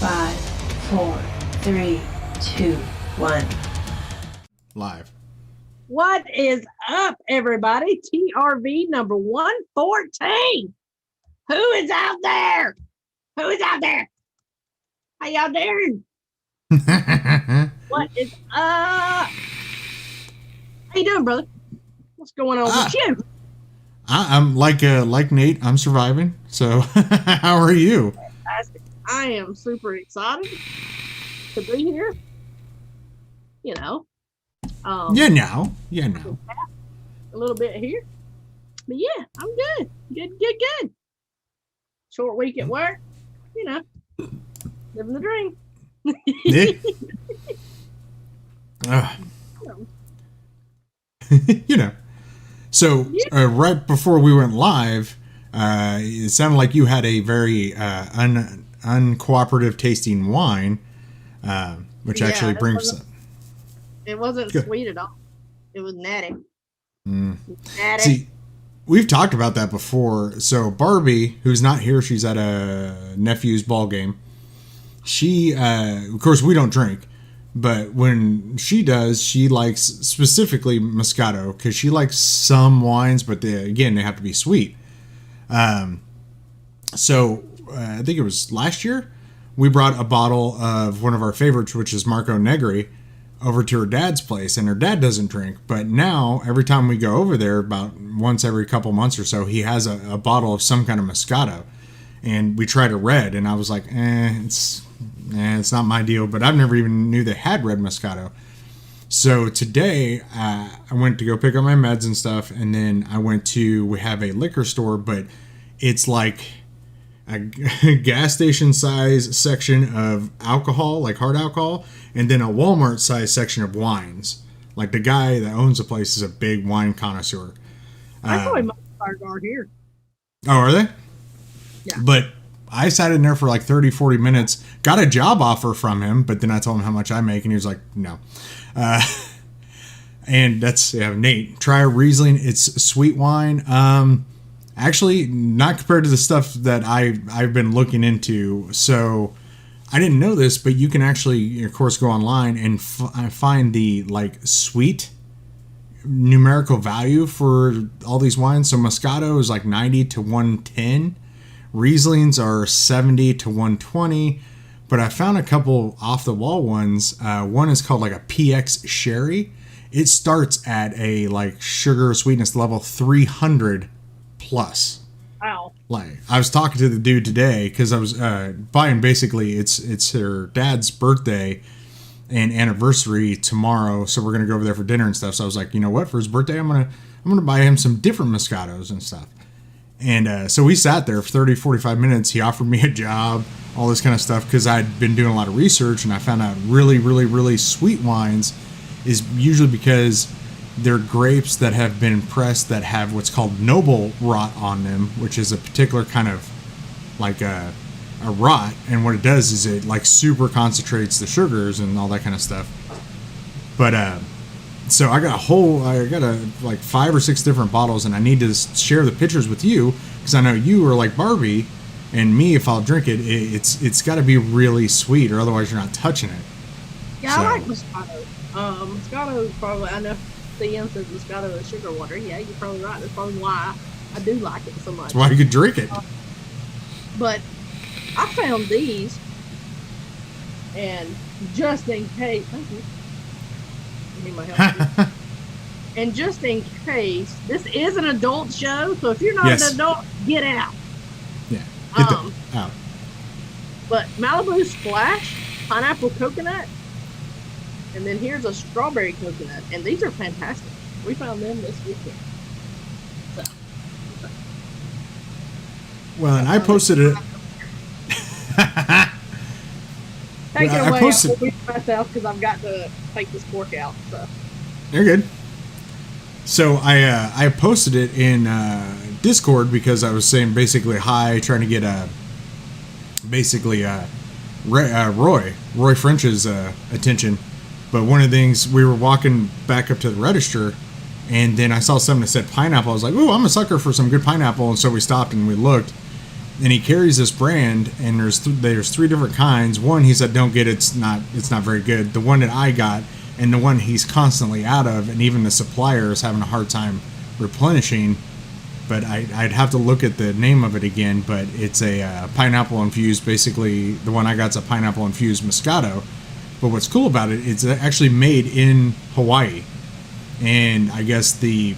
5, 4, 3, 2, 1. Live. What is up, everybody? TRV number 114. Who is out there? Who is out there? How y'all doing? What is up? How you doing, brother? What's going on with you? I'm like Nate. I'm surviving. So, how are you? Fantastic. I am super excited to be here. You know. Yeah, now. A little bit here. But yeah, I'm good. Good. Short week at work. You know. Living the dream. You know. So, right before we went live, it sounded like you had a very uncooperative tasting wine, which actually brings... It wasn't sweet at all. It was natty. Natty. See, we've talked about that before. So Barbie, who's not here, she's at a nephew's ball game. She, of course, we don't drink, but when she does, she likes specifically Moscato because she likes some wines, but they have to be sweet. So I think it was last year we brought a bottle of one of our favorites, which is Marco Negri, over to her dad's place, and her dad doesn't drink, but now every time we go over there, about once every couple months or so, he has a bottle of some kind of Moscato, and we tried a red, and I was like, it's not my deal, but I've never even knew they had red Moscato. So today I went to go pick up my meds and stuff, and then we have a liquor store, but it's like a gas station size section of alcohol, like hard alcohol, and then a Walmart size section of wines. Like the guy that owns the place is a big wine connoisseur. I probably most are here. Oh, are they? Yeah. But I sat in there for like 30, 40 minutes, got a job offer from him, but then I told him how much I make, and he was like, no. And that's Nate. Try a Riesling. It's sweet wine. Actually, not compared to the stuff that I've been looking into. So I didn't know this, but you can actually, of course, go online and find the sweet numerical value for all these wines. So Moscato is like 90 to 110. Rieslings are 70 to 120. But I found a couple off the wall ones. One is called like a PX Sherry. It starts at a sugar sweetness level 300 plus. Wow. I was talking to the dude today because I was buying, basically it's her dad's birthday and anniversary tomorrow, so we're gonna go over there for dinner and stuff. So I was like, you know what, for his birthday I'm gonna buy him some different Moscatos and stuff. And so we sat there for 30, 45 minutes. He offered me a job, all this kind of stuff, because I'd been doing a lot of research, and I found out really, really, really sweet wines is usually because they're grapes that have been pressed that have what's called noble rot on them, which is a particular kind of a rot. And what it does is it super concentrates the sugars and all that kind of stuff. But so I got 5 or 6 different bottles, and I need to share the pictures with you because I know you are like Barbie, and me, if I'll drink it, it's got to be really sweet, or otherwise you're not touching it. Yeah, so. I like Moscato. Moscato is probably, I know Ian says Moscato is sugar water. Yeah, you're probably right. That's probably why I do like it so much. That's why you could drink it. But I found these, and just in case, thank you. I need my help. And just in case, this is an adult show, so if you're not an adult, get out. Yeah, get out. But Malibu Splash, pineapple coconut, and then here's a strawberry coconut, and these are fantastic. We found them this weekend. So. Well, and I posted it. Take it away. I will beat myself because I've got to take this cork out. So. You're good. So I posted it in Discord because I was saying basically hi, trying to get Roy French's attention. But one of the things, we were walking back up to the register, and then I saw something that said pineapple. I was like, ooh, I'm a sucker for some good pineapple. And so we stopped and we looked. and he carries this brand, and there's three different kinds. One, he said don't get it, it's not very good. The one that I got, and the one he's constantly out of, and even the supplier is having a hard time replenishing. But I'd have to look at the name of it again. But it's a pineapple infused. Basically, the one I got's a pineapple infused Moscato. But what's cool about it, it's actually made in Hawaii. And I guess the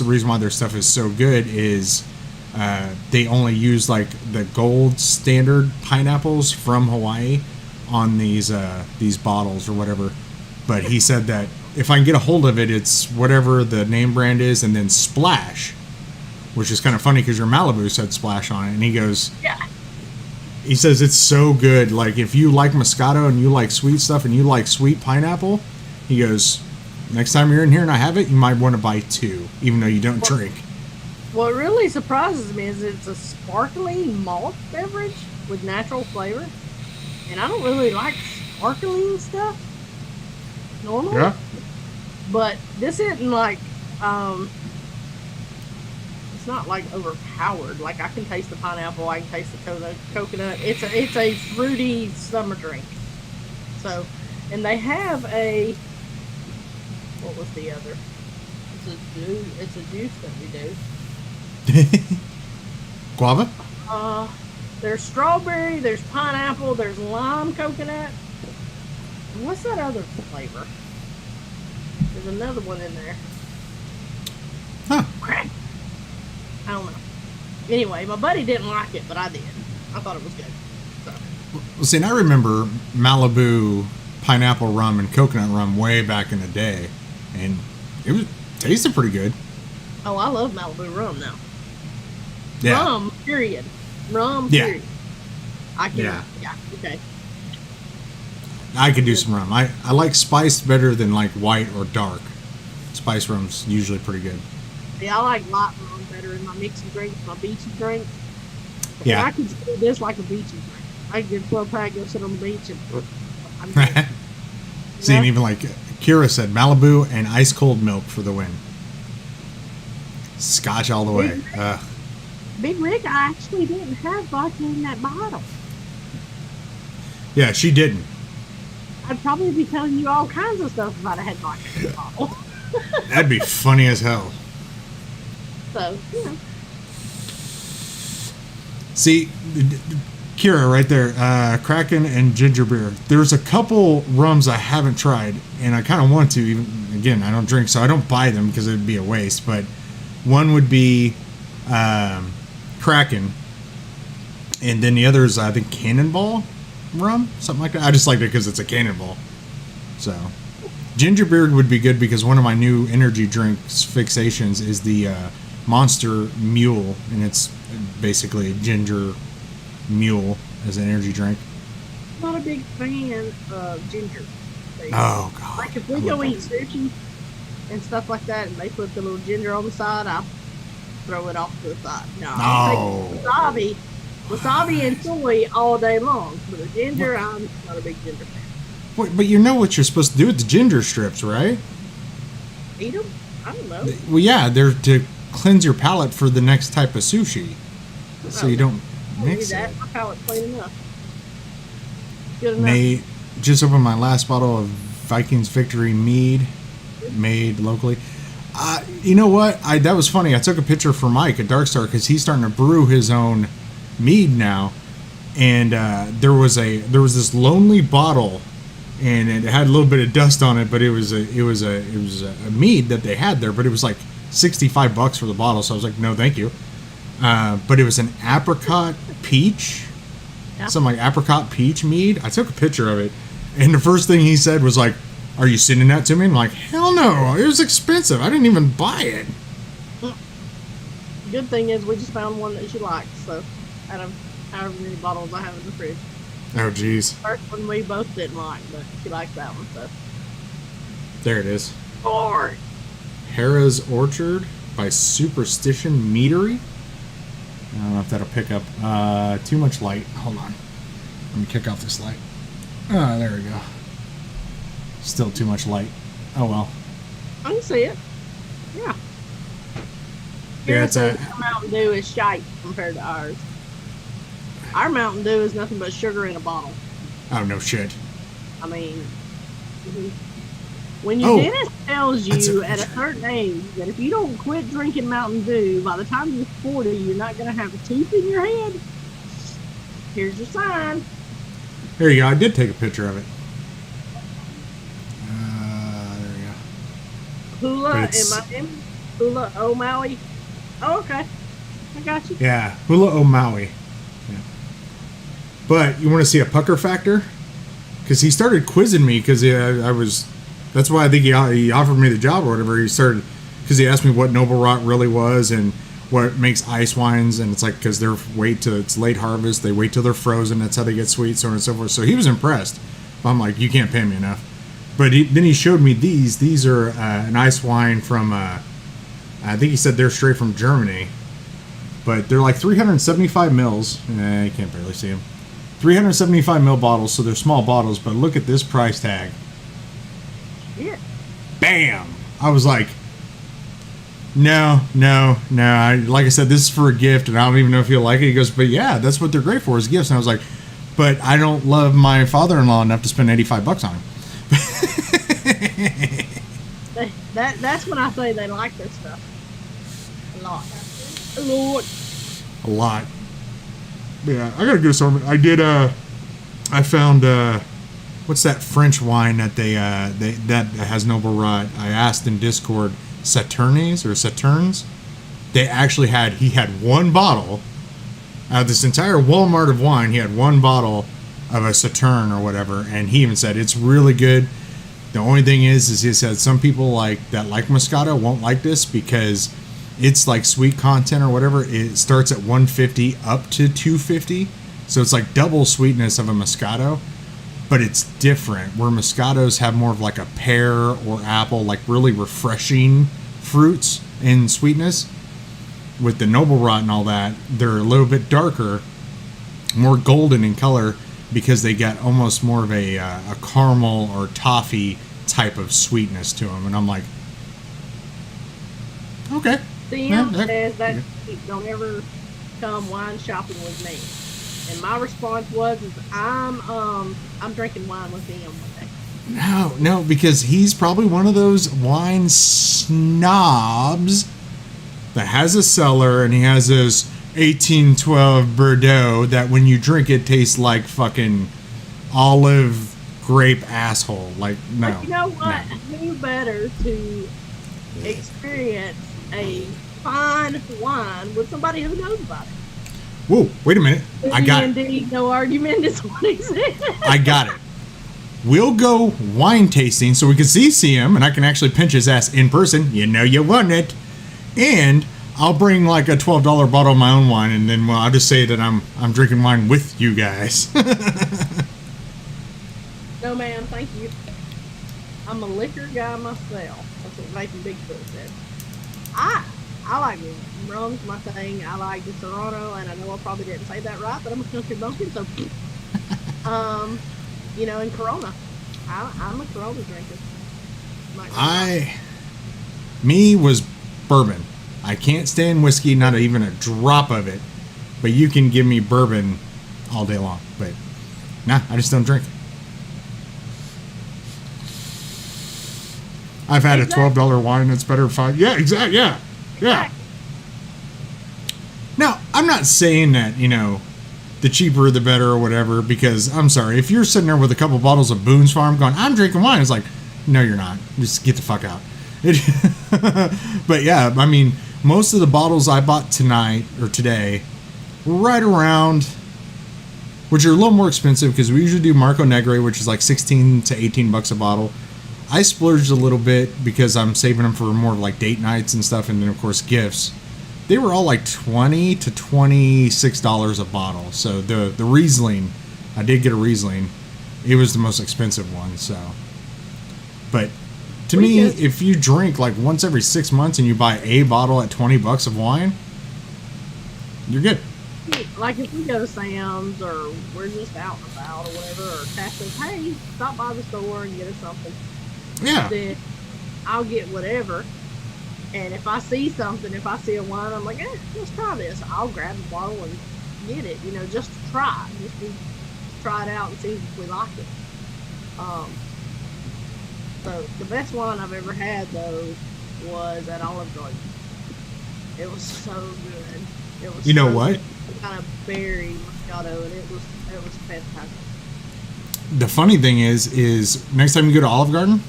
reason why their stuff is so good is they only use like the gold standard pineapples from Hawaii on these bottles or whatever. But he said that if I can get a hold of it, it's whatever the name brand is, and then Splash, which is kind of funny because your Malibu said Splash on it. And he goes, Yeah. He says it's so good. Like if you like Moscato and you like sweet stuff and you like sweet pineapple, he goes, next time you're in here and I have it, you might want to buy 2, even though you don't drink. What really surprises me is it's a sparkling malt beverage with natural flavor. And I don't really like sparkling stuff normally. Yeah. But this isn't like, it's not like overpowered. Like I can taste the pineapple, I can taste the coconut. It's a fruity summer drink. So, and they have what was the other? It's a juice that we do. Guava? There's strawberry, there's pineapple, there's lime coconut. What's that other flavor? There's another one in there. Huh. Crap. I don't know. Anyway, my buddy didn't like it, but I did. I thought it was good. So. Well, see, and I remember Malibu pineapple rum and coconut rum way back in the day, and it tasted pretty good. Oh, I love Malibu rum now. Yeah. Rum, period. Rum, Yeah. period. I can. Yeah. Yeah. Okay. I could do some rum. I like spiced better than like white or dark. Spice rum's usually pretty good. Yeah, I like light rum better in my mixing drinks, my beachy drinks. Yeah. And I could do this like a beachy drink. I could get a 12-pack, go sit on the beach, and I'm good. See, and even like Kira said, Malibu and ice cold milk for the win. Scotch all the way. Big Rick, I actually didn't have vodka in that bottle. Yeah, she didn't. I'd probably be telling you all kinds of stuff if I'd have had vodka in the bottle. That'd be funny as hell. So, you know. See, Kira right there, Kraken and ginger beer. There's a couple rums I haven't tried, and I kind of want to. Even again, I don't drink, so I don't buy them because it'd be a waste. But one would be Kraken, and then the other is I think Cannonball rum, something like that. I just like it because it's a Cannonball. So ginger beer would be good because one of my new energy drinks fixations is the Monster Mule, and it's basically a ginger mule as an energy drink. Not a big fan of ginger. Oh god! Like if we go eat sushi and stuff like that, and they put the little ginger on the side, I'll throw it off to the side. No, I'll take wasabi and soy all day long. But the ginger, I'm not a big ginger fan. Wait, but you know what you're supposed to do with the ginger strips, right? Eat them? I don't know. Well, yeah, they're to cleanse your palate for the next type of sushi, so you don't mix it. My palate's clean enough. Good enough. Made, just opened my last bottle of Viking's Victory mead, made locally. You know what? That was funny. I took a picture for Mike at Darkstar because he's starting to brew his own mead now, and there was this lonely bottle, and it had a little bit of dust on it, but it was a mead that they had there, but it was like $65 for the bottle, so I was like, no, thank you. But it was an apricot peach, something like apricot peach mead. I took a picture of it, and the first thing he said was like, "Are you sending that to me?" I'm like, "Hell no! It was expensive. I didn't even buy it." Good thing is we just found one that she likes. So out of however many bottles I have in the fridge. Oh jeez. First one we both didn't like, but she likes that one. So there it is. Lord. Hera's Orchard by Superstition Meadery. I don't know if that'll pick up too much light. Hold on. Let me kick off this light. Oh, there we go. Still too much light. Oh well. I can see it. Yeah. Yeah, it's a Mountain Dew is shite compared to ours. Our Mountain Dew is nothing but sugar in a bottle. Oh, no shit. I mean, when your dentist tells you at a certain age that if you don't quit drinking Mountain Dew, by the time you're 40, you're not going to have a tooth in your head, here's your sign. There you go. I did take a picture of it. There you go. Hula, Hula O'Maui. Oh, okay. I got you. Yeah, Hula O'Maui. Yeah. But you want to see a pucker factor? Because he started quizzing me because I was... That's why I think he offered me the job or whatever. He started... Because he asked me what Noble Rot really was and what makes ice wines. And it's like, because they're it's late harvest. They wait till they're frozen. That's how they get sweet, so on and so forth. So he was impressed. I'm like, you can't pay me enough. But then he showed me these. These are an ice wine from... I think he said they're straight from Germany. But they're like 375 mils. You can't barely see them. 375 ml bottles, so they're small bottles, but look at this price tag. Yeah. Bam! I was like, no. Like I said, this is for a gift, and I don't even know if you'll like it. He goes, but yeah, that's what they're great for, is gifts. And I was like, but I don't love my father-in-law enough to spend $85 on him. That's when I say they like this stuff. A lot. Yeah, I got a good assortment. I did. I found what's that French wine that that has Noble Rot? I asked in Discord, Saturns. They actually he had one bottle out of this entire Walmart of wine. He had one bottle of a Saturn or whatever, and he even said it's really good. The only thing is he said some people like Moscato won't like this because it's like sweet content or whatever. It starts at 150 up to 250, so it's like double sweetness of a Moscato, but it's different. Where Moscatos have more of like a pear or apple, like really refreshing fruits in sweetness. With the Noble Rot and all that, they're a little bit darker, more golden in color because they got almost more of a caramel or toffee type of sweetness to them. And I'm like, okay. CM says that don't ever come wine shopping with me, and my response was, I'm drinking wine with him one day. No, because he's probably one of those wine snobs that has a cellar and he has this 1812 Bordeaux that when you drink it tastes like fucking olive grape asshole. Like, no. But you know what? No. Who better to experience a fine wine with somebody who knows about it? Whoa, wait a minute. I got it. No argument is what he said. I got it. We'll go wine tasting so we can see CM and I can actually pinch his ass in person. You know you want it. And I'll bring like a $12 bottle of my own wine, and then I'll just say that I'm drinking wine with you guys. No, ma'am, thank you. I'm a liquor guy myself. That's what Vaping Bigfoot said. I like rum's my thing. I like the Serrano, and I know I probably didn't say that right, but I'm a country bumpkin, so you know, and Corona. I'm a Corona drinker. Me was bourbon. I can't stand whiskey, not even a drop of it. But you can give me bourbon all day long. But nah, I just don't drink. I've had a $12 wine that's better than $5. Yeah, exactly. Yeah. Now, I'm not saying that, you know, the cheaper the better or whatever, because I'm sorry, if you're sitting there with a couple bottles of Boone's Farm going, I'm drinking wine, it's like, no, you're not. Just get the fuck out. But yeah, I mean, most of the bottles I bought tonight or today were right around, which are a little more expensive because we usually do Marco Negre, which is like 16 to 18 bucks a bottle. I splurged a little bit because I'm saving them for more of like date nights and stuff, and then of course gifts. They were all like $20 to $26 a bottle. So the Riesling, I did get a Riesling. It was the most expensive one. So, but to me, if you drink like once every 6 months and you buy a bottle at $20 of wine, you're good. Like if we go to Sam's or we're just out and about or whatever, or Cash says, hey, stop by the store and get us something. Yeah. Then I'll get whatever. And if I see something, if I see a wine, I'm like, let's try this. I'll grab a bottle and get it, just to try, just to try it out and see if we like it. So the best one I've ever had though was at Olive Garden. It was so good. It was. You know what? Kind of berry Moscato, and it was fantastic. The funny thing is next time you go to Olive Garden,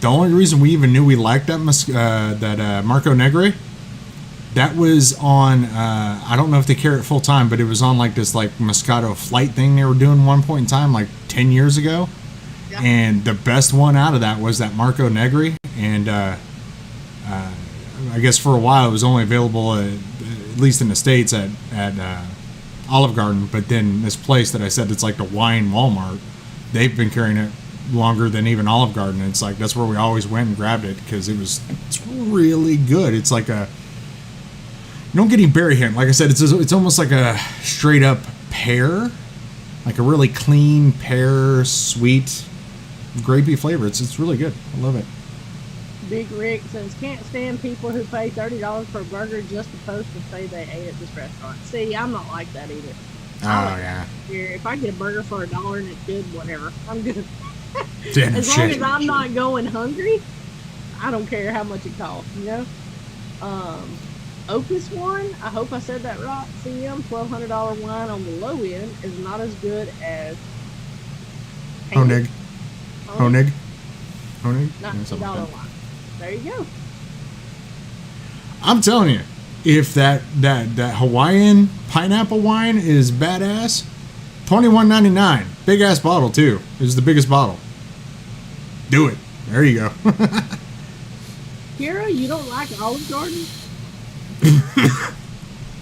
the only reason we even knew we liked that Marco Negre, that was on, I don't know if they carry it full time, but it was on like this like Moscato flight thing they were doing one point in time, like 10 years ago. Yeah. And the best one out of that was that Marco Negre. And I guess for a while it was only available, at least in the States, at Olive Garden. But then this place that I said it's like the wine Walmart, they've been carrying it longer than even Olive Garden. It's like that's where we always went and grabbed it because it's really good. It's like a, you don't get any berry hint. Like I said, it's almost like a straight up pear, like a really clean pear, sweet, grapey flavor. It's really good. I love it. Big Rick says, can't stand people who pay $30 for a burger just to post and say they ate at this restaurant. See, I'm not like that either. Yeah. If I get a burger for $1 and it's good, whatever, I'm good. Damn as shit. long as I'm not going hungry, I don't care how much it costs, Opus one, I hope I said that right. CM $1,200 wine on the low end is not as good as Honig. $90 wine. There you go. I'm telling you, if that Hawaiian pineapple wine is badass, $21.99, big ass bottle too. It's the biggest bottle. Do it. There you go. Kira, you don't like Olive Garden?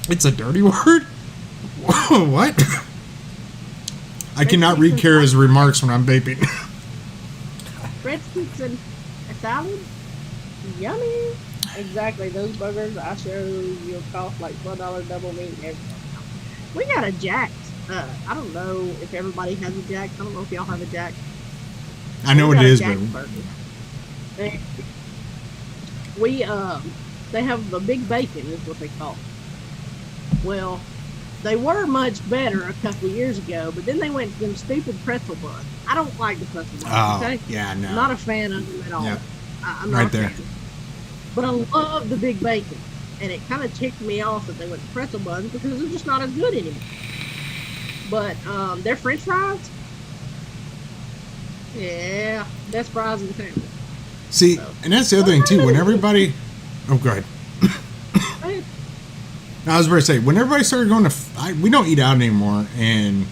It's a dirty word. Whoa, what? I cannot read Kara's remarks when I'm vaping. Breadsticks and a salad? Yummy. Exactly. Those burgers I show you'll cost like $1 double meat and everything. We got a Jack's. I don't know if everybody has a Jack's. I don't know if y'all have a Jack's. I know it is, but they have the big bacon is what they call it. Well, they were much better a couple of years ago, but then they went to them stupid pretzel buns. I don't like the pretzel buns. Oh, okay? yeah, no. I'm not a fan of them at all. Yep. I'm not right a there. fan. But I love the big bacon, and it kind of ticked me off that they went to pretzel buns because they're just not as good anymore. But their French fries, yeah, best fries in town. See, and that's the other thing too. When everybody, oh, go ahead. I was about to say, when everybody started going to, we don't eat out anymore, and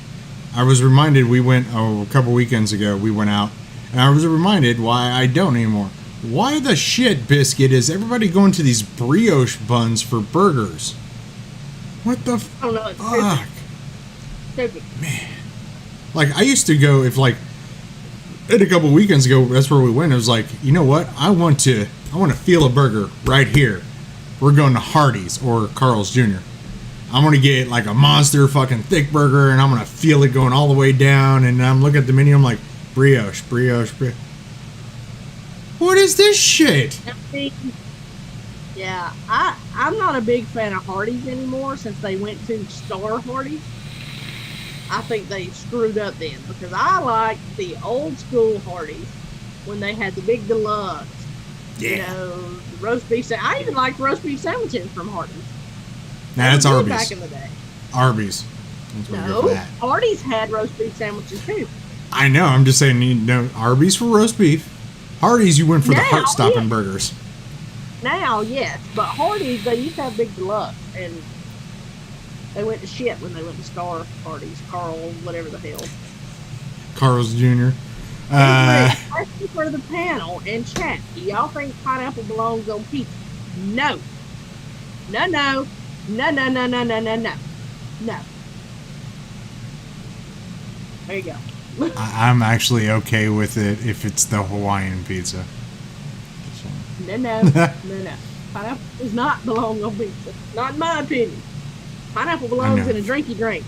I was reminded we went a couple weekends ago. We went out, and I was reminded why I don't anymore. Why the shit, Biscuit, is everybody going to these brioche buns for burgers? What the fuck? Stupid. Man, like I used to go a couple weekends ago. That's where we went. It was like, you know what? I want to feel a burger right here. We're going to Hardee's or Carl's Jr. I'm going to get like a monster fucking thick burger, and I'm going to feel it going all the way down. And I'm looking at the menu. I'm like, brioche. What is this shit? Yeah, I'm not a big fan of Hardee's anymore since they went to Star Hardee's. I think they screwed up then because I like the old school Hardee's when they had the big deluxe. Yeah. The roast beef. I even liked roast beef sandwiches from Hardee's. Nah, that's Arby's. Back in the day. Arby's. No, Hardee's had roast beef sandwiches too. I know. I'm just saying, Arby's for roast beef. Hardee's, you went for the heart-stopping burgers. Now, yes, but Hardee's, they used to have big deluxe, and they went to shit when they went to Star Hardee's, Carl, whatever the hell. Carl's Jr. Question for the panel and chat. Do y'all think pineapple belongs on pizza? No. No. There you go. I'm actually okay with it if it's the Hawaiian pizza. No. Pineapple does not belong on pizza. Not in my opinion. Pineapple belongs in a drinky drink.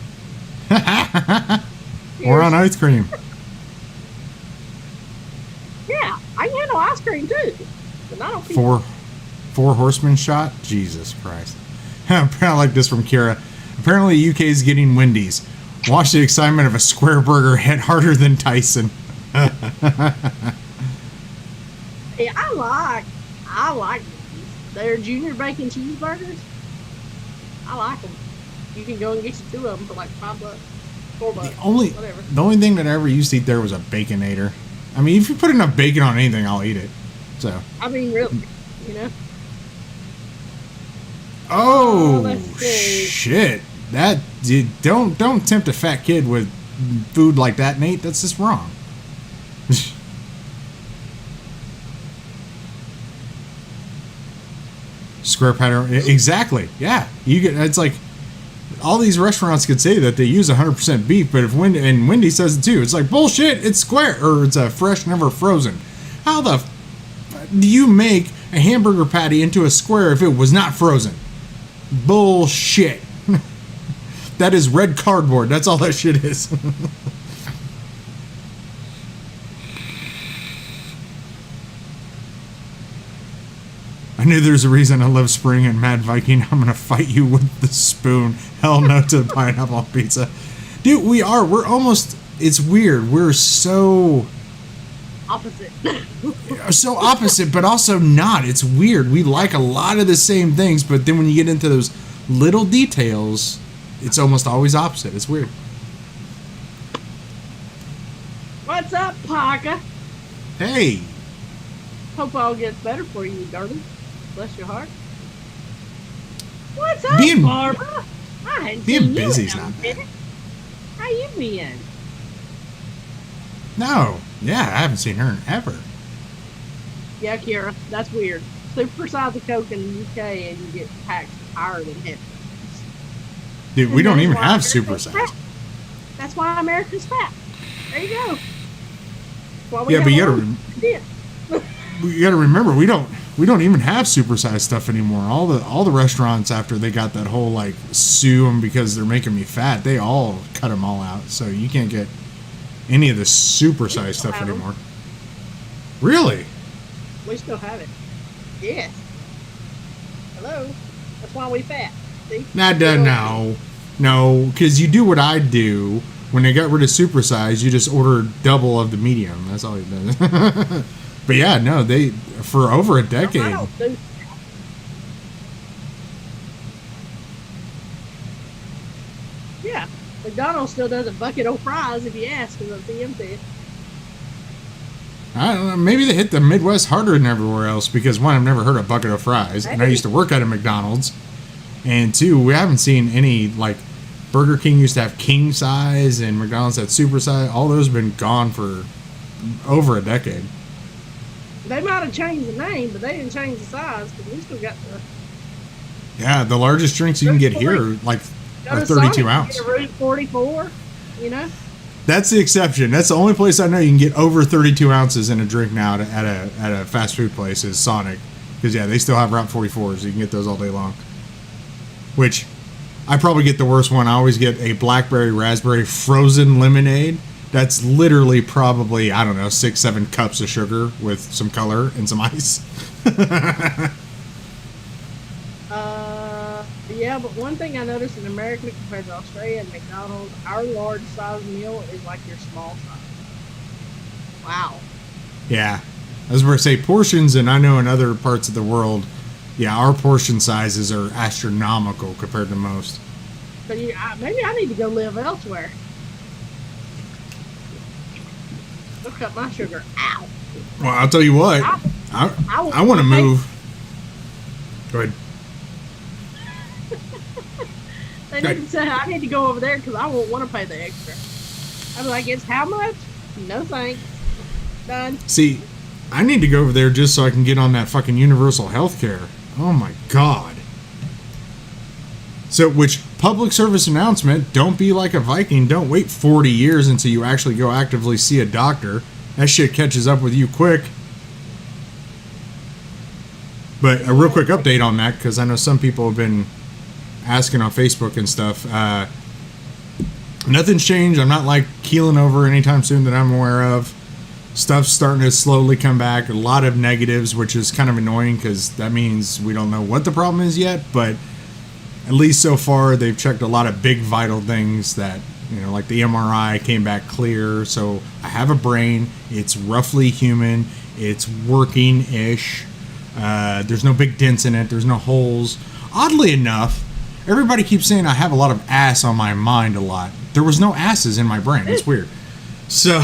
Or on ice cream. Yeah, I can handle ice cream too. But not on pizza. Four horsemen shot? Jesus Christ. I like this from Kira. Apparently, UK is getting Wendy's. Watch the excitement of a square burger hit harder than Tyson. Yeah, I like these. They're junior bacon cheeseburgers. I like them. You can go and get you 2 of them for like $5, $4, whatever. The only thing that I ever used to eat there was a Baconator. I mean, if you put enough bacon on anything, I'll eat it. So. I mean, really, you know. Oh shit! Don't tempt a fat kid with food like that, Nate. That's just wrong. Square pattern, exactly. Yeah, you get. It's like all these restaurants could say that they use 100% beef, but if Wendy says it too, it's like bullshit. It's square or it's a fresh, never frozen. How the do you make a hamburger patty into a square if it was not frozen? Bullshit. That is red cardboard. That's all that shit is. I knew there's a reason I love spring and Mad Viking. I'm gonna fight you with the spoon. Hell no to pineapple on pizza. Dude, we're almost, it's weird. We're so opposite. So opposite, but also not. It's weird. We like a lot of the same things, but then when you get into those little details, it's almost always opposite. It's weird. What's up, Parker? Hey. Hope all gets better for you, darling. Bless your heart. What's up, Barbara? I hadn't being seen busy you is not bad. How you been? No. Yeah, I haven't seen her in ever. Yeah, Kira, that's weird. Supersize the Coke in the UK and you get taxed higher than heaven. Dude, we don't even have supersize. That's why America's fat. There you go. Yeah, but you gotta remember we don't even have supersized stuff anymore. All the restaurants, after they got that whole like sue them because they're making me fat, they all cut them all out. So you can't get any of the supersized stuff anymore. Really? We still have it. Yes. Hello. That's why we fat. See? No, because you do what I do. When they got rid of supersize, you just order double of the medium. That's all it does. But yeah, no, they for over a decade. Yeah, McDonald's still does a bucket of fries if you ask because of the empty. I don't know. Maybe they hit the Midwest harder than everywhere else because one, I've never heard of bucket of fries, and I used to work at a McDonald's, and two, we haven't seen any like Burger King used to have king size and McDonald's had super size. All those have been gone for over a decade. They might have changed the name, but they didn't change the size because we still got the. Yeah, the largest drinks you can get here are 32 ounce. Get a Route 44, you know. That's the exception. That's the only place I know you can get over 32 ounces in a drink now at a fast food place is Sonic, because yeah, they still have Route 44s. You can get those all day long. Which I probably get the worst one. I always get a blackberry raspberry frozen lemonade. That's literally probably, I don't know, 6-7 cups of sugar with some color and some ice. Yeah, but one thing I noticed in America compared to Australia and McDonald's, our large size meal is like your small size. Wow. Yeah. I was going to say portions, and I know in other parts of the world, yeah, our portion sizes are astronomical compared to most. But maybe I need to go live elsewhere. Look up my sugar. Ow. Well, I'll tell you what. I want to move. Go ahead. They need to say I need to go over there because I won't want to pay the extra. I'm like, it's how much? No thanks. Done. See, I need to go over there just so I can get on that fucking universal health care. Oh my god. So, which public service announcement, don't be like a Viking. Don't wait 40 years until you actually go actively see a doctor. That shit catches up with you quick. But a real quick update on that, because I know some people have been asking on Facebook and stuff. Nothing's changed. I'm not like keeling over anytime soon that I'm aware of. Stuff's starting to slowly come back. A lot of negatives, which is kind of annoying because that means we don't know what the problem is yet. But at least so far, they've checked a lot of big vital things that, like the MRI came back clear. So I have a brain. It's roughly human. It's working-ish. There's no big dents in it. There's no holes. Oddly enough, everybody keeps saying I have a lot of ass on my mind a lot. There was no asses in my brain. It's weird. So,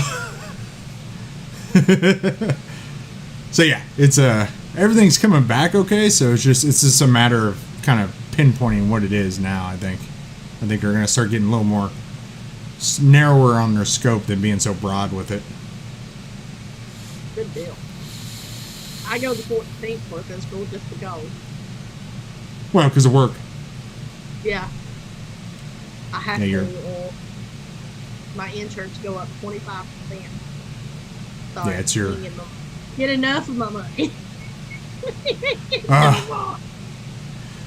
so yeah, it's everything's coming back okay. So it's just a matter of kind of pinpointing what it is now. I think they're gonna start getting a little more narrower on their scope than being so broad with it. Good deal. I go the 14th for physical just to go. Well, because of work. Yeah. I have to. My insurance go up 25%. So yeah, it's your. Get enough of my money.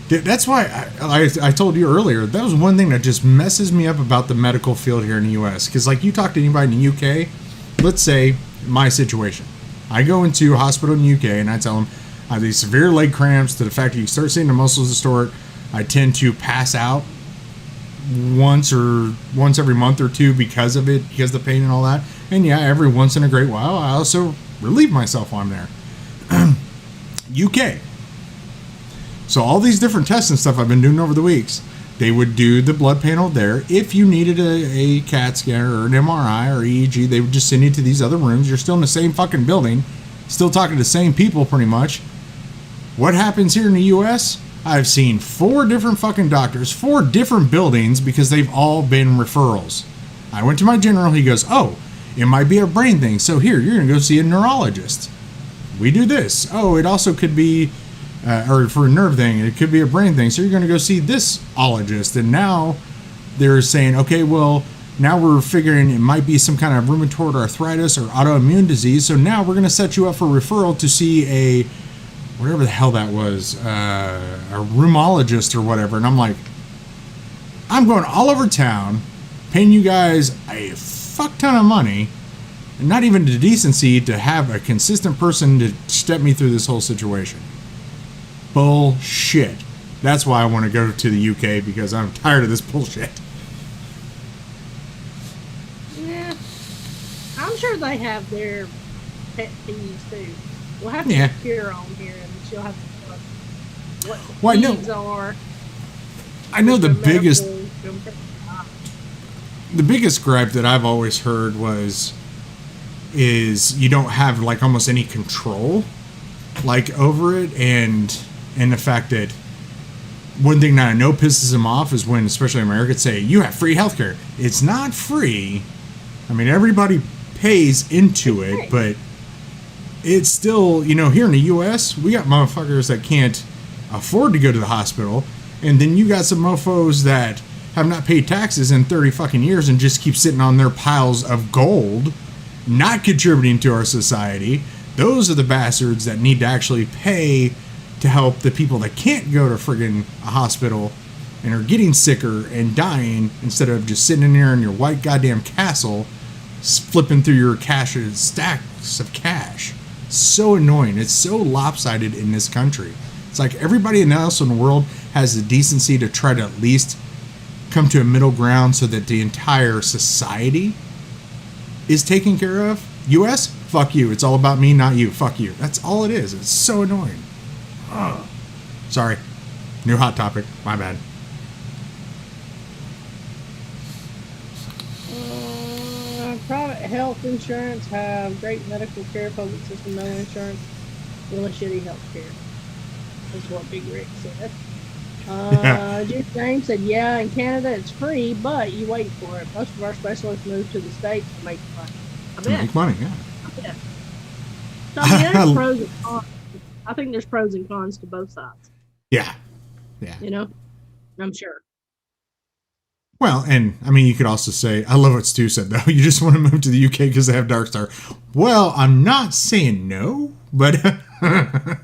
That's why I told you earlier, that was one thing that just messes me up about the medical field here in the U.S. Because, like, you talk to anybody in the U.K., let's say my situation. I go into a hospital in the UK and I tell them I have these severe leg cramps to the fact that you start seeing the muscles distort. I tend to pass out once every month or two because of it, because of the pain and all that. And yeah, every once in a great while, I also relieve myself while I'm there. UK. So all these different tests and stuff I've been doing over the weeks, they would do the blood panel there. If you needed a CAT scan or an MRI or EEG, they would just send you to these other rooms. You're still in the same fucking building, still talking to the same people pretty much. What happens here in the U.S.? I've seen 4 different fucking doctors, 4 different buildings, because they've all been referrals. I went to my general. He goes, oh, it might be a brain thing. So here, you're going to go see a neurologist. We do this. Oh, it also could be... or for a nerve thing, it could be a brain thing. So you're going to go see this ologist. And now they're saying, okay, well, now we're figuring it might be some kind of rheumatoid arthritis or autoimmune disease. So now we're going to set you up for referral to see a, whatever the hell that was, a rheumatologist or whatever. And I'm like, I'm going all over town, paying you guys a fuck ton of money, and not even the decency to have a consistent person to step me through this whole situation. Bullshit. That's why I want to go to the UK, because I'm tired of this bullshit. Yeah. I'm sure they have their pet peeves too. We'll have to get Kira on here and she'll have to tell us what the peeves are. I know the biggest gripe that I've always heard is you don't have like almost any control like over it, and the fact that one thing that I know pisses them off is when, especially Americans, say you have free healthcare. It's not free. I mean, everybody pays into it, but it's still, here in the U.S., we got motherfuckers that can't afford to go to the hospital, and then you got some mofos that have not paid taxes in 30 fucking years and just keep sitting on their piles of gold, not contributing to our society. Those are the bastards that need to actually pay to help the people that can't go to friggin' a hospital and are getting sicker and dying, instead of just sitting in there in your white goddamn castle flipping through your stacks of cash. So annoying. It's so lopsided in this country. It's like everybody else in the world has the decency to try to at least come to a middle ground so that the entire society is taken care of. U.S., fuck you. It's all about me, not you. Fuck you. That's all it is. It's so annoying. Ugh. Sorry. New hot topic. My bad. Private health insurance have great medical care, public system no insurance, really shitty health care. That's what Big Rick said. James said, yeah, in Canada it's free, but you wait for it. Most of our specialists move to the States to make money. Make money, yeah. Yeah. So, I mean, there's pros and cons. I think there's pros and cons to both sides. Yeah. I'm sure. Well, and I mean, you could also say, I love what Stu said, though. You just want to move to the UK because they have Dark Star. Well, I'm not saying no, but, and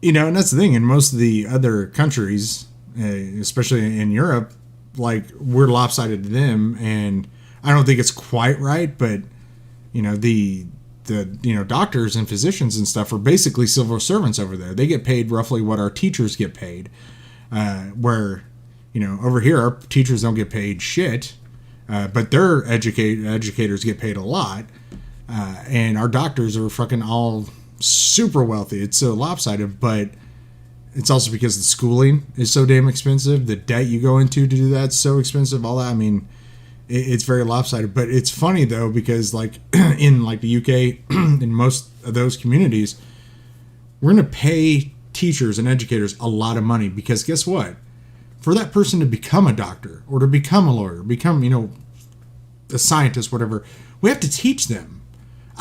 that's the thing. In most of the other countries, especially in Europe, like, we're lopsided to them, and I don't think it's quite right, but, the doctors and physicians and stuff are basically civil servants over there. They get paid roughly what our teachers get paid. Where, over here, our teachers don't get paid shit, but their educators get paid a lot. And our doctors are fucking all super wealthy. It's so lopsided, but it's also because the schooling is so damn expensive. The debt you go into to do that's so expensive. All that, I mean, it's very lopsided. But it's funny though, because like in like the UK, in most of those communities, we're going to pay teachers and educators a lot of money, because guess what? For that person to become a doctor or to become a lawyer, become, a scientist, whatever, we have to teach them.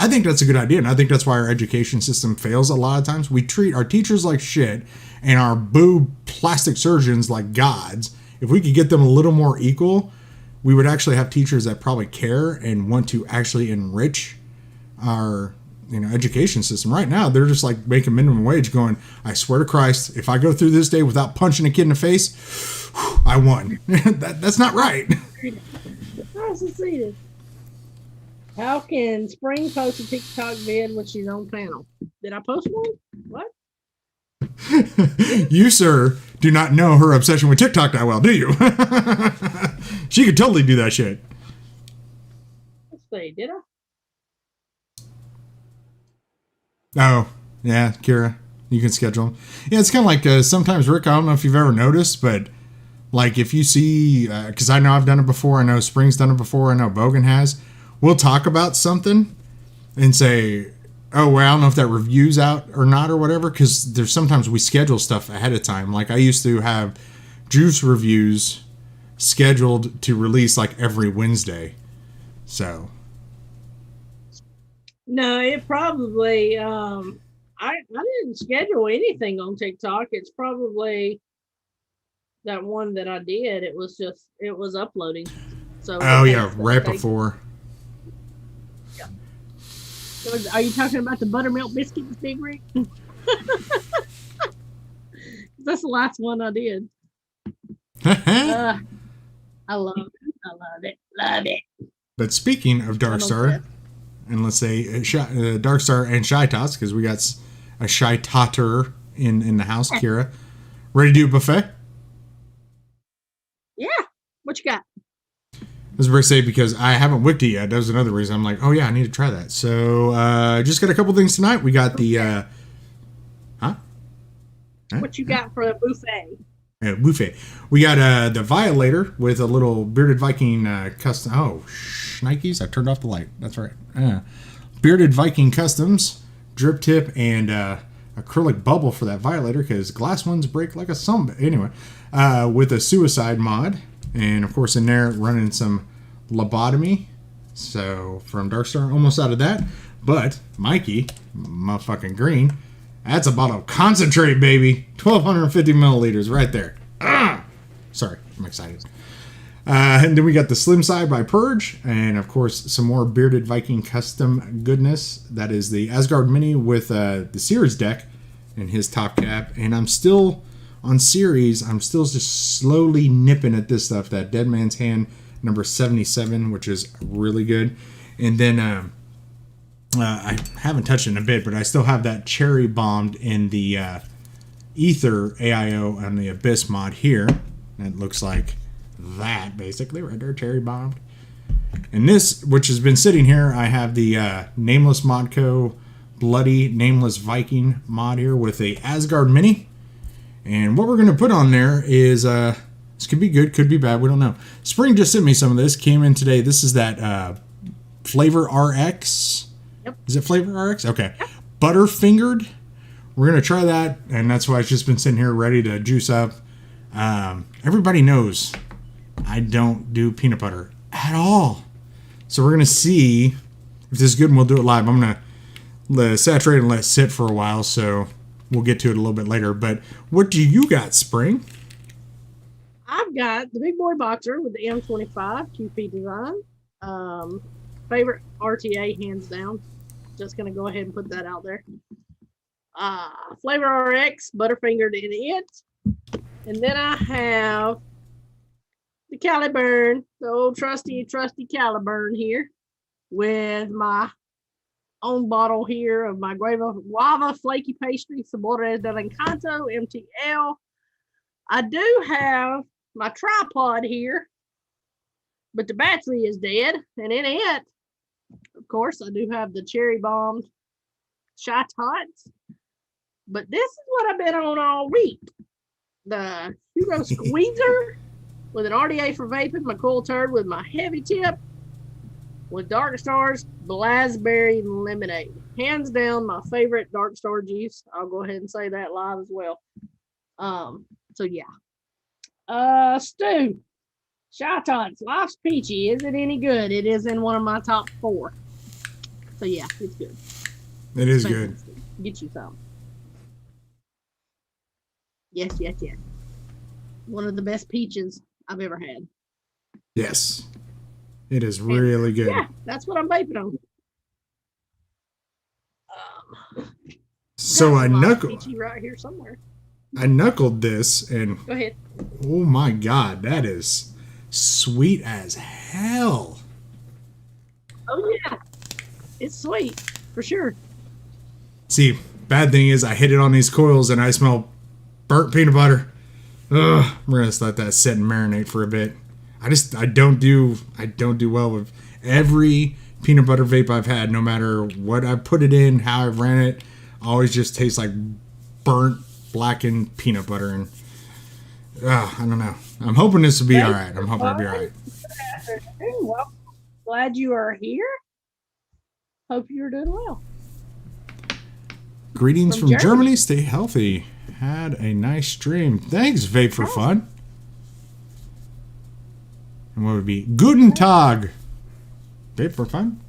I think that's a good idea, and I think that's why our education system fails a lot of times. We treat our teachers like shit and our plastic surgeons like gods. If we could get them a little more equal, we would actually have teachers that probably care and want to actually enrich our education system. Right now, they're just like making minimum wage going, I swear to Christ, if I go through this day without punching a kid in the face, I won. That's not right. I succeeded. How can Spring post a TikTok vid with she's on panel? Did I post one? What? You, sir, do not know her obsession with TikTok that well, do you? She could totally do that shit. Let's see, did I? Oh, yeah, Kira, you can schedule them. Yeah, it's kind of like sometimes, Rick, I don't know if you've ever noticed, but like if you see, because I know I've done it before, I know Spring's done it before, I know Bogan has, we'll talk about something and say, oh, well, I don't know if that review's out or not or whatever, because there's sometimes we schedule stuff ahead of time. Like I used to have juice reviews scheduled to release like every Wednesday. So. No, it probably, I didn't schedule anything on TikTok. It's probably that one that I did. It was uploading. So. Oh, yeah, right before. Are you talking about the buttermilk biscuit with Big Rick? That's the last one I did. I love it. Love it. But speaking of Darkstar, and let's say Darkstar and Shy Tots, because we got a Shy Totter in the house, Kira. Ready to do a buffet? Yeah. What you got? I was about to say, because I haven't wicked it yet. That was another reason. I'm like, oh yeah, I need to try that. So just got a couple things tonight. We got the What you got for a buffet? Buffet. We got the Violator with a little Bearded Viking custom. Oh, shnikes! I turned off the light. That's right. Bearded Viking customs, drip tip, and acrylic bubble for that Violator, because glass ones break like a son. Anyway, with a suicide mod. And of course in there running some lobotomy. So from Darkstar, almost out of that. But Mikey, motherfucking green, that's a bottle of concentrate, baby. 1,250 milliliters right there. Sorry, I'm excited. And then we got the Slim Side by Purge. And of course some more Bearded Viking custom goodness. That is the Asgard Mini with the Series deck and his top cap. And I'm still... on series, I'm still just slowly nipping at this stuff, that Dead Man's Hand number 77, which is really good. And then I haven't touched it in a bit, but I still have that Cherry Bombed in the Ether AIO on the Abyss mod here. It looks like that, basically, right there, Cherry Bombed. And this, which has been sitting here, I have the Nameless Modco Bloody Nameless Viking mod here with a Asgard Mini. And what we're going to put on there is, this could be good, could be bad, we don't know. Spring just sent me some of this, came in today. This is that Flavor RX. Yep. Is it Flavor RX? Okay. Yep. Butterfingered. We're going to try that, and that's why it's just been sitting here ready to juice up. Everybody knows I don't do peanut butter at all. So we're going to see if this is good, and we'll do it live. I'm going to let it saturate and let it sit for a while, so... we'll get to it a little bit later, but what do you got, Spring? I've got the Big Boy Boxer with the M25 QP design. Favorite RTA, hands down. Just going to go ahead and put that out there. Flavor RX, Butterfingered in it. And then I have the Caliburn, the old trusty Caliburn here with my own bottle here of my Guava Flaky Pastry, Sabores del Encanto, MTL. I do have my tripod here, but the battery is dead. And in it, of course, I do have the cherry bombed Shy Tots. But this is what I've been on all week. The Hero Squeezer with an RDA for vaping, my cool turd with my heavy tip, with Dark Star's Blackberry Lemonade. Hands down, my favorite Dark Star juice. I'll go ahead and say that live as well. So yeah. Stu, Shy Tots, Life's Peachy. Is it any good? It is in one of my top 4. So yeah, it's good. It is good. Get you some. Yes, yes, yes. One of the best peaches I've ever had. Yes. It is really good. Yeah, that's what I'm vaping on. So I knuckled right here somewhere. I knuckled this and Go ahead. Oh my god, that is sweet as hell. Oh yeah. It's sweet, for sure. See, bad thing is I hit it on these coils and I smell burnt peanut butter. Ugh, we're gonna let that sit and marinate for a bit. I don't do well with every peanut butter vape I've had, no matter what I put it in, how I've ran it, always just tastes like burnt blackened peanut butter. And I don't know. I'm hoping this will be all right. I'm hoping it'll be all right. Well, glad you are here. Hope you're doing well. Greetings from Germany. Stay healthy. Had a nice stream. Thanks, Vape for Fun. And what would be Guten Tag? Vape for Fun.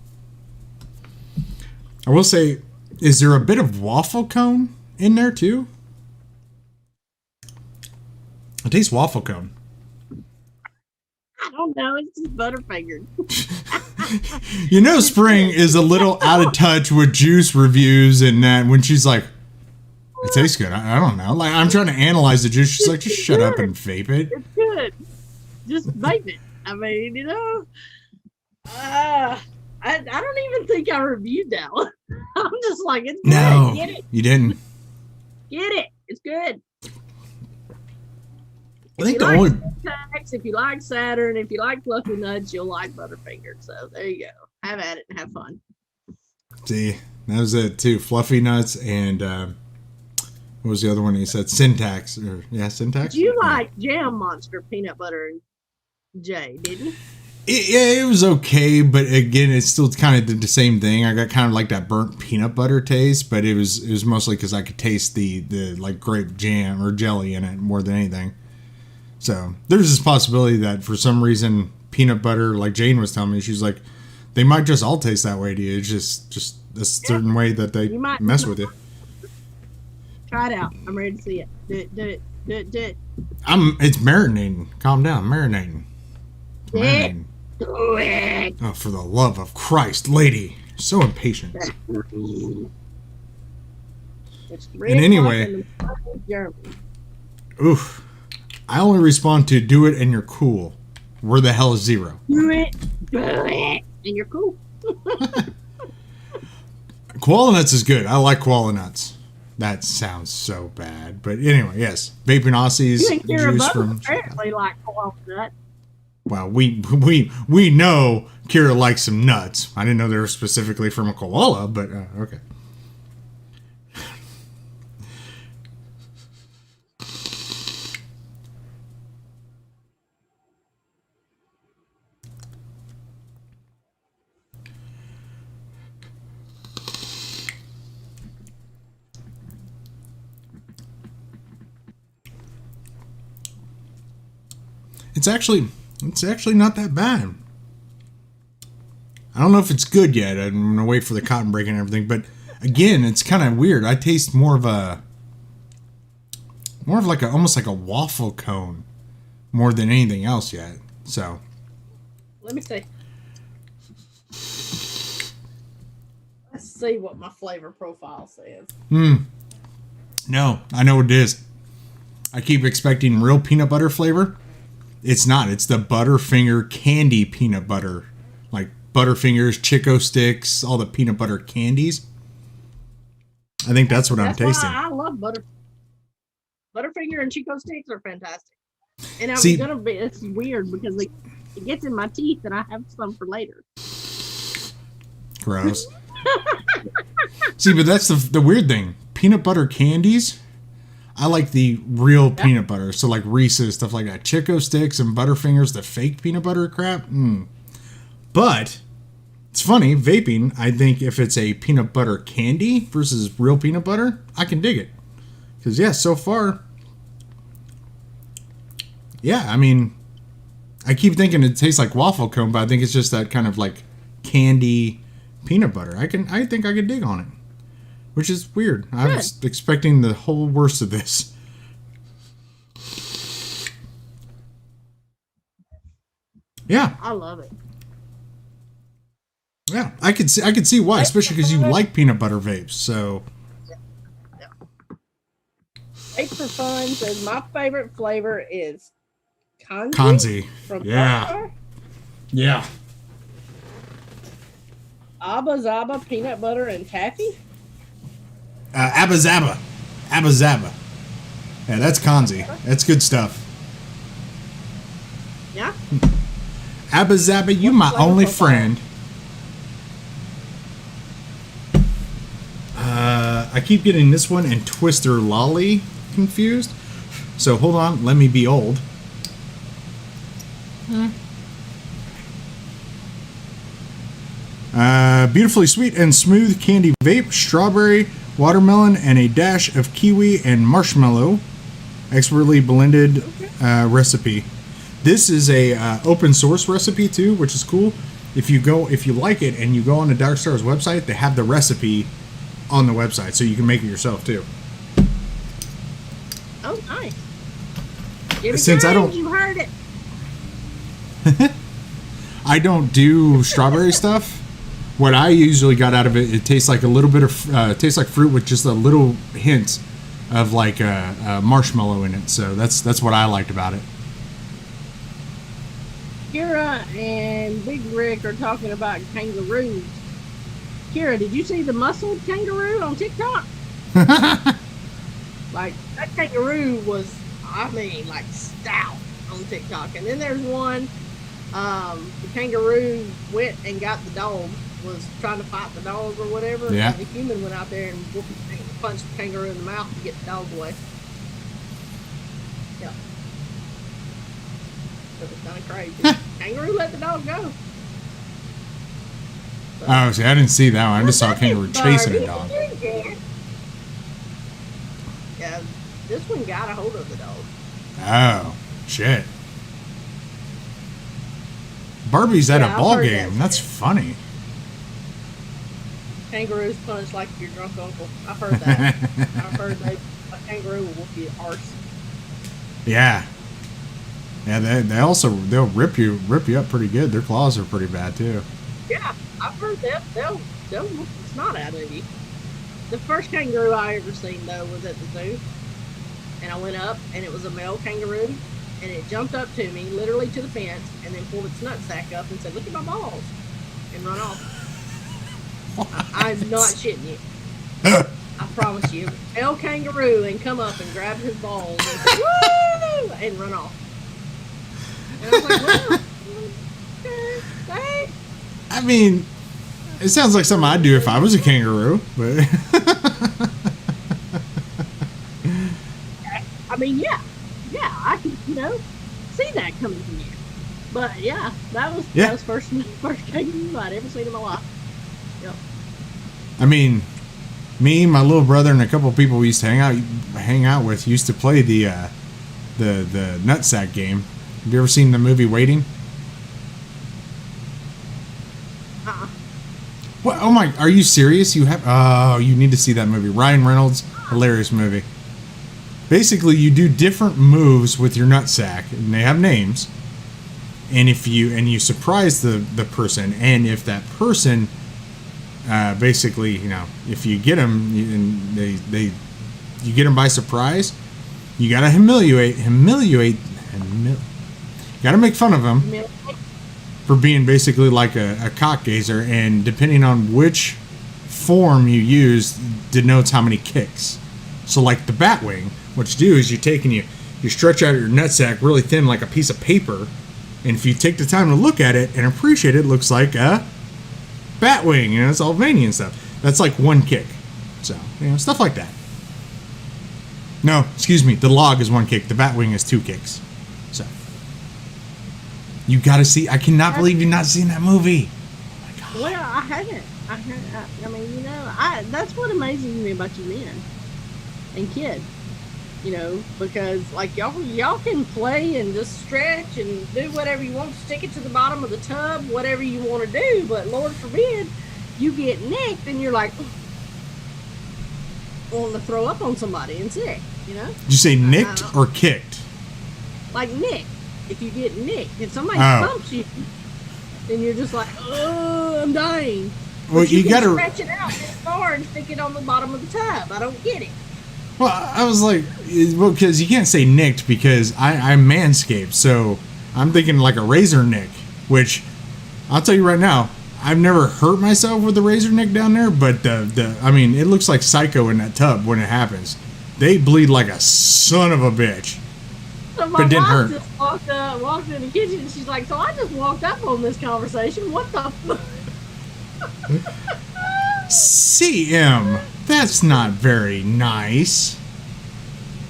I will say, is there a bit of waffle cone in there too? I taste waffle cone. I don't know. It's just Butterfingered. You know, Spring is a little out of touch with juice reviews and that when she's like, it tastes good. I don't know. Like, I'm trying to analyze the juice. She's like, just shut up and vape it. It's good. Just vape it. I mean, you know, I don't even think I reviewed that one. I'm just like, it's good. No, Get it. You didn't. Get it. It's good. I think the only... If you like Saturn, if you like Fluffy Nuts, you'll like Butterfingered. So there you go. Have at it and have fun. See, that was it too. Fluffy Nuts and what was the other one he said? Syntax. Syntax? You like Jam Monster Peanut Butter and J, didn't you? It was okay, but again, it's still kind of the same thing. I got kind of like that burnt peanut butter taste, but it was mostly because I could taste the like grape jam or jelly in it more than anything. So there's this possibility that for some reason peanut butter, like Jane was telling me, she's like, they might just all taste that way to you. It's just a certain way that they mess with you. Try it out. I'm ready to see it. Do it. It's marinating. Calm down. Marinating. Marinating. Do it. Oh, for the love of Christ, lady. So impatient. And anyway. Oof. I only respond to do it and you're cool. Where the hell is zero? Do it. And you're cool. Koala Nuts is good. I like Koala Nuts. That sounds so bad. But anyway, yes. Vaping Aussies juice from... apparently like Koala Nut. Well, we know Kira likes some nuts. I didn't know they were specifically from a koala, but okay. It's actually not that bad. I don't know if it's good yet. I'm gonna wait for the cotton break and everything, but again, it's kind of weird. I taste more of like almost like a waffle cone more than anything else yet. So let me see. Let's see what my flavor profile says. No, I know what it is. I keep expecting real peanut butter flavor. It's not. It's the Butterfinger candy peanut butter. Like Butterfingers, Chico Sticks, all the peanut butter candies. I think that's what I'm tasting. Why I love butter. Butterfinger and Chico sticks are fantastic. And See- it's weird because it gets in my teeth and I have some for later. Gross. See, but that's the weird thing. Peanut butter candies, I like the real peanut butter. So like Reese's, stuff like that. Chico sticks and Butterfingers, the fake peanut butter crap. But it's funny, vaping, I think if it's a peanut butter candy versus real peanut butter, I can dig it. Because, yeah, so far, yeah, I mean, I keep thinking it tastes like waffle cone, but I think it's just that kind of like candy peanut butter. I think I could dig on it, which is weird. I was expecting the whole worst of this. Yeah, I love it. yeah, I could see why, especially because you like peanut butter vapes. So, Vape for Fun says my favorite flavor is Kanzi. from Yeah. Pop-Tart. Yeah. Abba Zaba peanut butter and taffy. Abba Zaba. Abba Zaba. Yeah, that's Kanzi. That's good stuff. Yeah. Abba Zaba, you my flavor only profile? friend. I keep getting this one and Twister Lolly confused. So hold on, let me be old. Beautifully sweet and smooth candy vape, strawberry, watermelon, and a dash of kiwi and marshmallow. Expertly blended recipe. This is a open source recipe too, which is cool. If you like it and you go on the Dark Star's website, they have the recipe on the website, so you can make it yourself too. Oh, nice. Give it Since I James, don't- you heard it. I don't do strawberry stuff. What I usually got out of it, it tastes like a little bit of tastes like fruit with just a little hint of like marshmallow in it. So that's what I liked about it. Kira and Big Rick are talking about kangaroos. Kira, did you see the muscled kangaroo on TikTok? Like, that kangaroo was, I mean, like stout on TikTok. And then there's one, the kangaroo went and got the dog, was trying to fight the dog or whatever. Yeah. And the human went out there and punched the kangaroo in the mouth to get the dog away. Yeah. It was kind of crazy. Kangaroo let the dog go. Oh, see, I didn't see that one. I just saw a kangaroo chasing a dog. Yeah, this one got a hold of the dog. Oh, shit. Barbie's at Yeah, a I've ball heard game. that. That's funny. Kangaroos punch like your drunk uncle. I've heard that. I've heard that a kangaroo will whoop you arse. Yeah. Yeah, they'll rip you up pretty good. Their claws are pretty bad too. Yeah, I've heard that. They'll whoop the snot out of you. The first kangaroo I ever seen though was at the zoo, and I went up and it was a male kangaroo, and it jumped up to me, literally to the fence, and then pulled its nutsack up and said, "Look at my balls," and run off. I'm not shitting you. I promise you. Male kangaroo and come up and grab his balls and say, "Woo!" and run off. And I was like, "Well, okay, thanks." I mean, it sounds like something I'd do if I was a kangaroo, but I mean, yeah, I could, see that coming from you. But yeah, that was first kangaroo I'd ever seen in my life. Yep. I mean, me, my little brother, and a couple of people we used to hang out with used to play the nutsack game. Have you ever seen the movie Waiting? What? Oh my! Are you serious? You have? Oh, you need to see that movie. Ryan Reynolds, hilarious movie. Basically, you do different moves with your nutsack, and they have names. And if you surprise the person, and if that person, basically, if you get them, and you get them by surprise, you gotta humiliate. Gotta make fun of them for being basically like a cock gazer, and depending on which form you use denotes how many kicks. So like the bat wing, What you do is you stretch out your nutsack really thin like a piece of paper, and if you take the time to look at it and appreciate it, it looks like a bat wing. You know, it's all veiny and stuff. That's like one kick. So, you know, stuff like that. No, excuse me. The log is one kick. The bat wing is 2 kicks. So, you got to see. I cannot believe you've not seen that movie. Oh my God. Well, I haven't. I mean, you know, that's what amazes me about you men and kids. You know, because like y'all can play and just stretch and do whatever you want, stick it to the bottom of the tub, whatever you want to do. But Lord forbid, you get nicked and you're like wanting to throw up on somebody and sick. You know? Did you say nicked or kicked? Like nicked. If you get nicked, if somebody bumps you, then you're just like, oh, I'm dying. Well, but you gotta stretch it out this far and stick it on the bottom of the tub. I don't get it. Well, I was like, well, because you can't say nicked because I'm manscaped, so I'm thinking like a razor nick, which I'll tell you right now, I've never hurt myself with a razor nick down there, but I mean, it looks like Psycho in that tub when it happens. They bleed like a son of a bitch. So my mom just walked in the kitchen and she's like, so I just walked up on this conversation. What the fuck? CM, that's not very nice.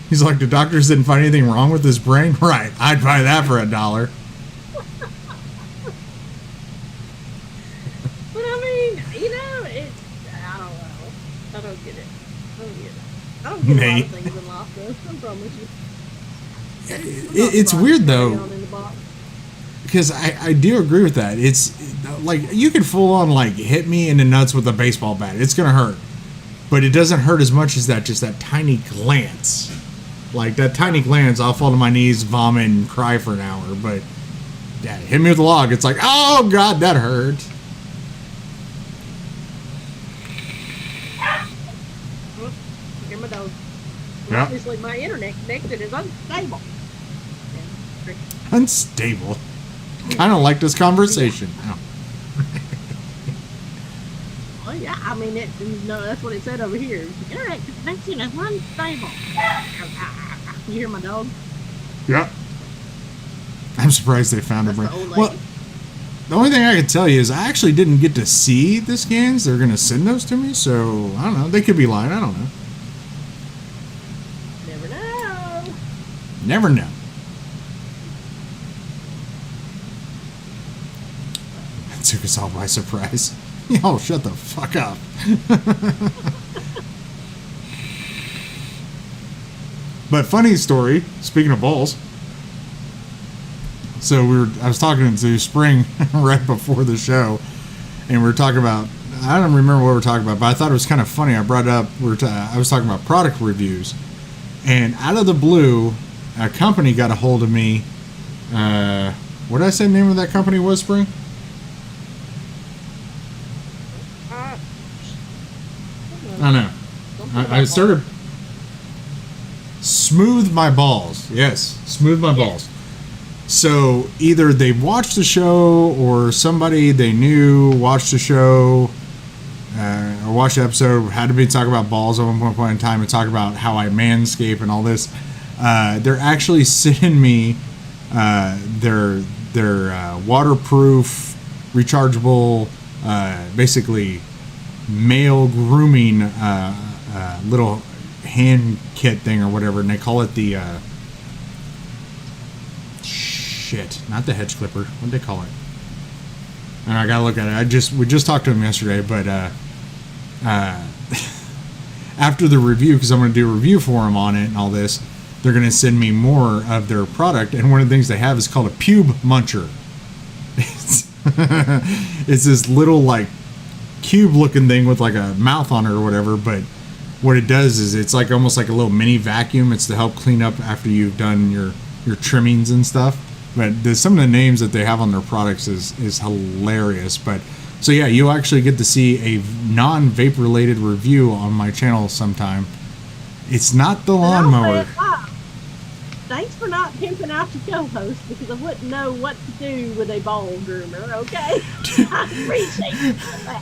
He's like, the doctors didn't find anything wrong with his brain? Right, I'd buy that for $1. But I mean, you know, I don't know. I don't get it. I don't get a lot of things in life, though. I promise you. It's weird, though, because I do agree with that. It's like, you can full on like hit me in the nuts with a baseball bat. It's gonna hurt, but it doesn't hurt as much as just that tiny glance. Like that tiny glance, I'll fall to my knees, vomit, and cry for an hour. But yeah, hit me with a log. It's like, oh God, that hurt. Hear my dog. Yeah. Obviously, my internet connection is unstable. Unstable. I don't like this conversation. Oh. Well, yeah, I mean, no, that's what it said over here. Internet connection is unstable. You hear my dog? Yeah. I'm surprised they found her. That's the old lady. Well, the only thing I can tell you is I actually didn't get to see the scans. They're going to send those to me, so I don't know. They could be lying. I don't know. Never know. Never know. That took us all by surprise. Y'all shut the fuck up. But funny story, speaking of balls. So I was talking to Spring right before the show, and we were talking about, I don't remember what we were talking about, but I thought it was kind of funny. I brought it up, I was talking about product reviews, and out of the blue, a company got a hold of me. What did I say the name of that company was, Spring? I don't know. I started Smooth My Balls. Yes, Smooth My Balls. So either they watched the show or somebody they knew watched the show or watched the episode, had to be talking about balls at one point in time and talk about how I manscape and all this. They're actually sending me their waterproof, rechargeable, basically male grooming little hand kit thing or whatever, and they call it the not the hedge clipper. What did they call it? And I gotta look at it. We just talked to him yesterday, but after the review, because I'm gonna do a review for him on it and all this, they're gonna send me more of their product. And one of the things they have is called a pube muncher. It's this little like cube looking thing with like a mouth on it or whatever, but what it does is it's like almost like a little mini vacuum. It's to help clean up after you've done your trimmings and stuff. But some of the names that they have on their products is hilarious. But so yeah, you'll actually get to see a non-vape related review on my channel sometime. It's not the lawnmower. thanks for not pimping out your co-host because I wouldn't know what to do with a ball groomer. Okay, I appreciate that.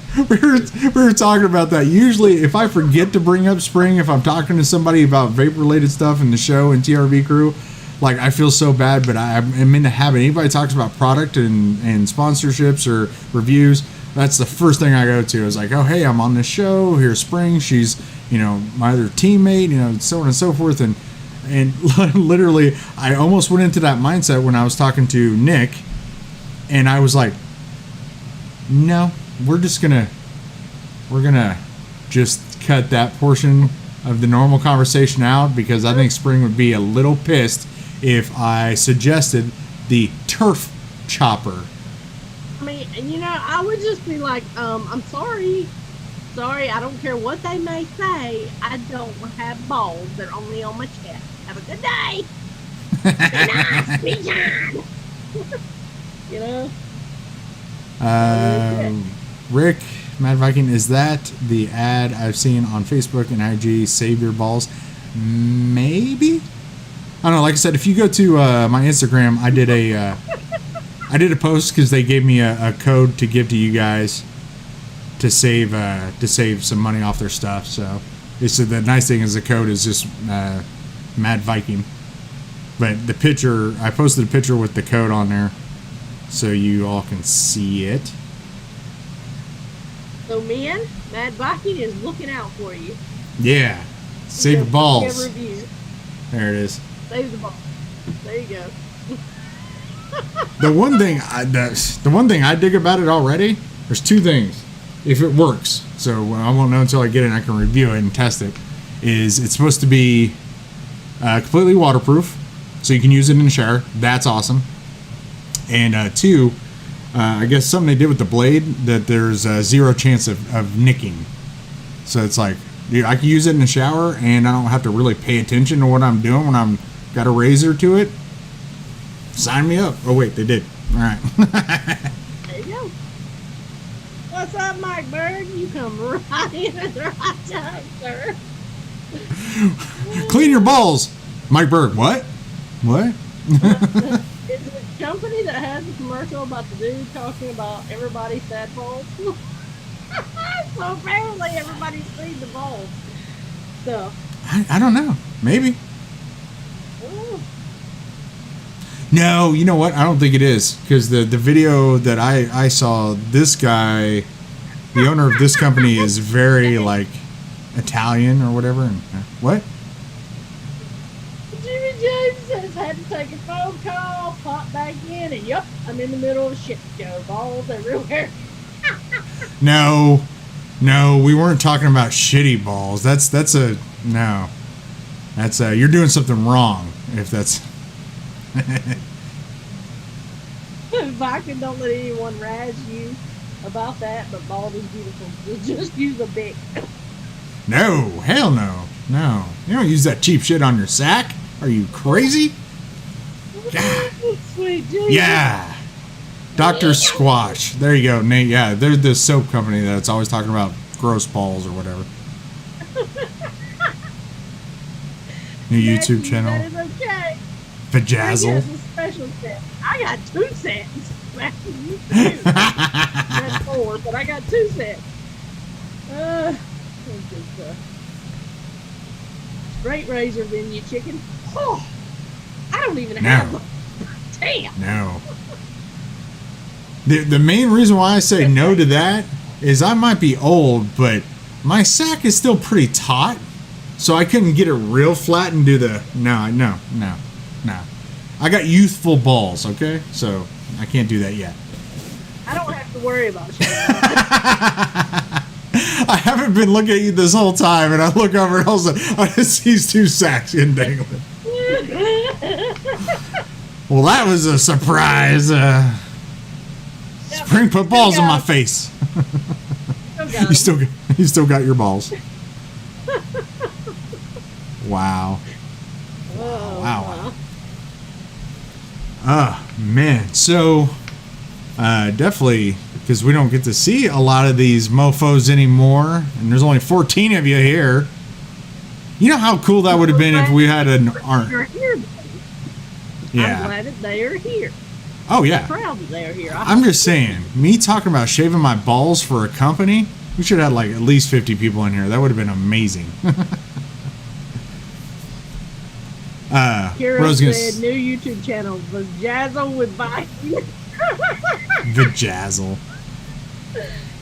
We were talking about that. Usually, if I forget to bring up spring, if I'm talking to somebody about vape-related stuff in the show and TRV crew, like I feel so bad, but I'm in the habit. Anybody talks about product and sponsorships or reviews, that's the first thing I go to. Is like, oh hey, I'm on this show. Here's Spring. She's my other teammate. So on and so forth. And literally, I almost went into that mindset when I was talking to Nick, and I was like, no, we're gonna just cut that portion of the normal conversation out because I think Spring would be a little pissed if I suggested the turf chopper. I mean, I would just be like, I'm sorry, I don't care what they may say. I don't have balls. They're only on my chest. Have a good day. Be nice, be kind. Rick, Mad Viking, is that the ad I've seen on Facebook and IG? Save your balls. Maybe. I don't know. Like I said, if you go to my Instagram, I did a post because they gave me a code to give to you guys to save some money off their stuff. So the nice thing is the code is just Mad Viking. But the picture, I posted a picture with the code on there so you all can see it. So, man, Mad Viking is looking out for you. Yeah. Save the balls. Review. There it is. Save the balls. There you go. The one thing I dig about it already, there's two things. If it works, so I won't know until I get it and I can review it and test it, is it's supposed to be completely waterproof, so you can use it in the shower. That's awesome. And two, I guess something they did with the blade, that there's zero chance of nicking. So it's like, dude, I can use it in the shower and I don't have to really pay attention to what I'm doing when I'm got a razor to it. Sign me up. Oh wait, they did. All right. There you go. What's up, Mike Bird? You come right in at the right time, sir. Clean your balls, Mike Bird. What? Is it a company that has a commercial about the dude talking about everybody's sad balls? So apparently everybody's seen the balls. So I don't know. Maybe. ooh. No, you know what? I don't think it is, because the video that I saw, this guy, the owner of this company, is very like Italian or whatever. And what? Jimmy James says had to take a phone call, pop back in, and yep, I'm in the middle of a shit show. Balls everywhere. No, we weren't talking about shitty balls. That's you're doing something wrong if that's. Viking, don't let anyone razz you about that, but bald is beautiful. Just use a bic. No, hell no. You don't use that cheap shit on your sack. Are you crazy? God. Sweet Jesus. Yeah. Dr. Squash. There you go, Nate. Yeah, they're the soap company that's always talking about gross balls or whatever. New YouTube channel. That is okay. Vajazzle. A special set. I got 2 sets. That's 4, but I got 2 sets. Straight razor venue chicken. Oh, I don't even have one. Damn. No. The main reason why I say no to that is I might be old, but my sack is still pretty taut, so I couldn't get it real flat and do the no. I got youthful balls, okay? So I can't do that yet. I don't have to worry about shit. I haven't been looking at you this whole time, and I look over and all of a sudden I just see 2 sacks in dangling. Well, that was a surprise. Spring put balls on my face. You still got your balls. Wow. Wow. Man. So, definitely, because we don't get to see a lot of these mofos anymore, and there's only 14 of you here. You know how cool that would have been if we had an art. Yeah. I'm glad that they are here. Oh, yeah. I'm proud that they are here. I'm just saying, me talking about shaving my balls for a company, we should have like at least 50 people in here. That would have been amazing. Kira Rose said, new YouTube channel, Vajazzle with Viking. Vajazzle.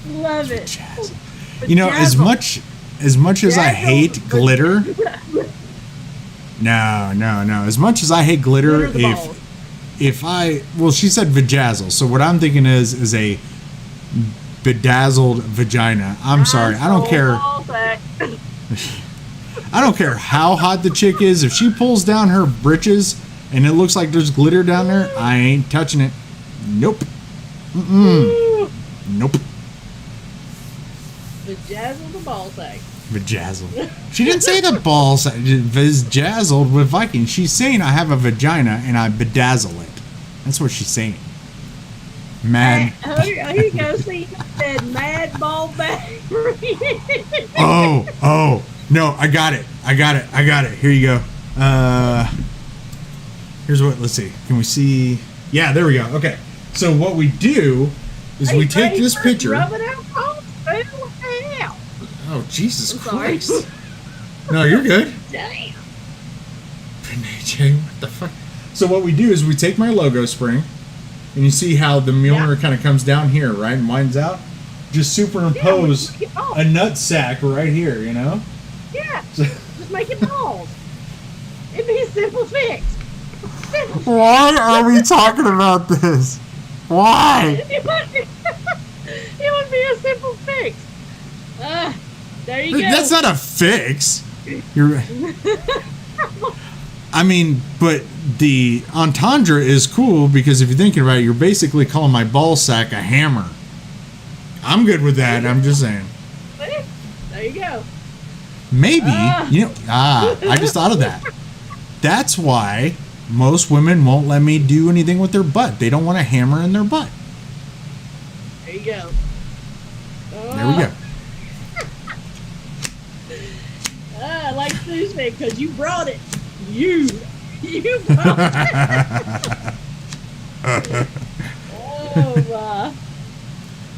Love it. Vajazzle. You know, as much as I hate glitter. No. As much as I hate glitter, well, she said vajazzle. So what I'm thinking is a bedazzled vagina. I'm sorry. I don't care. I don't care how hot the chick is. If she pulls down her britches and it looks like there's glitter down there, I ain't touching it. Nope. Nope. Vajazzle the ball sack. Vajazzle. She didn't say the ball sack. Vajazzled with Viking. She's saying I have a vagina and I bedazzle it. That's what she's saying. Mad. Here you go. See, he said mad ball battery. Oh. No, I got it. Here you go. Here's what, let's see. Can we see? Yeah, there we go. Okay. So what we do is we take this picture. Rubbing alcohol. Oh, Jesus Christ. No, you're good. Damn. AJ, what the fuck? So what we do is we take my logo spring, and you see how the Milner kind of comes down here, right, and winds out? Just superimpose a nut sack right here, you know? Yeah, just make it balls. It'd be a simple fix. Why are we talking about this? Why? It would be a simple fix. There you go. That's not a fix. You're. I mean, but the entendre is cool because if you're thinking about it, you're basically calling my ball sack a hammer. I'm good with that. I'm just saying. There you go. Maybe, I just thought of that. That's why most women won't let me do anything with their butt. They don't want a hammer in their butt. There you go. There we go. I like Tuesday because you brought it. You brought it.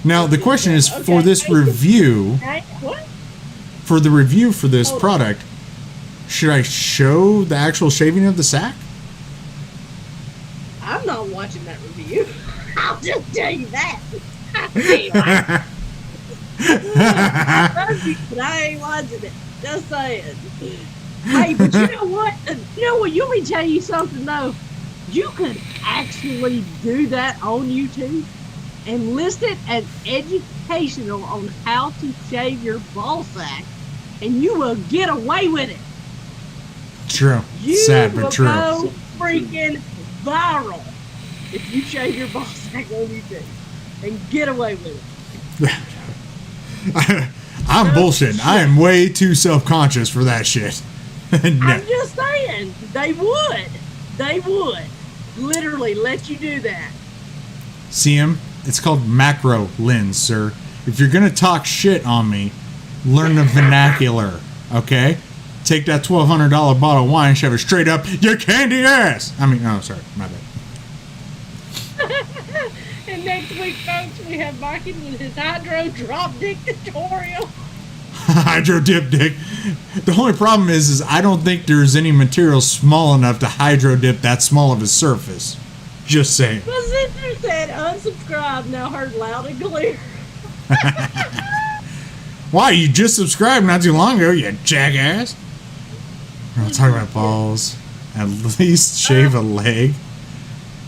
Now, the question is, for this review, for the review for this product, should I show the actual shaving of the sack? I'm not watching that review. I'll just tell you that. But I ain't watching it. Just saying. Hey, but you know what? You want me to tell you something, though? You could actually do that on YouTube and list it as educational on how to shave your ball sack, and you will get away with it. True. Sad, but true. You will go freaking viral if you shave your ball sack on YouTube and get away with it. I'm bullshitting. I am way too self-conscious for that shit. No. I'm just saying, they would literally let you do that. See him? It's called macro lens, sir. If you're gonna talk shit on me, learn the vernacular, okay? Take that $1,200 bottle of wine, shove it straight up your candy ass. Sorry, my bad. And next week, folks, we have Viking with his hydro drop dick tutorial. Hydro dip dick. The only problem is I don't think there's any material small enough to hydro dip that small of a surface. Just saying. The sister said unsubscribe, now heard loud and clear. Why? You just subscribed not too long ago, you jackass. We're talking about balls. At least shave a leg.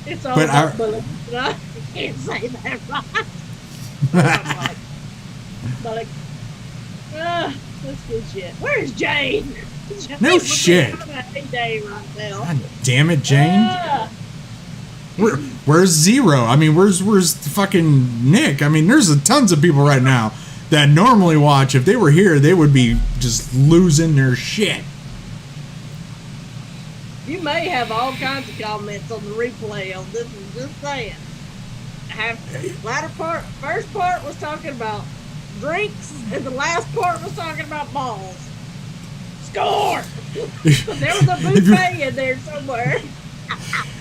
It's all about bullets, but I can't say that right. But that's good shit. Where's Jane? No shit. God damn it, Jane. Where's Zero? I mean, where's fucking Nick? I mean, there's tons of people right now that normally watch. If they were here, they would be just losing their shit. You may have all kinds of comments on the replay on this one, just saying. First part was talking about drinks, and the last part was talking about balls. Score! There was a buffet in there somewhere.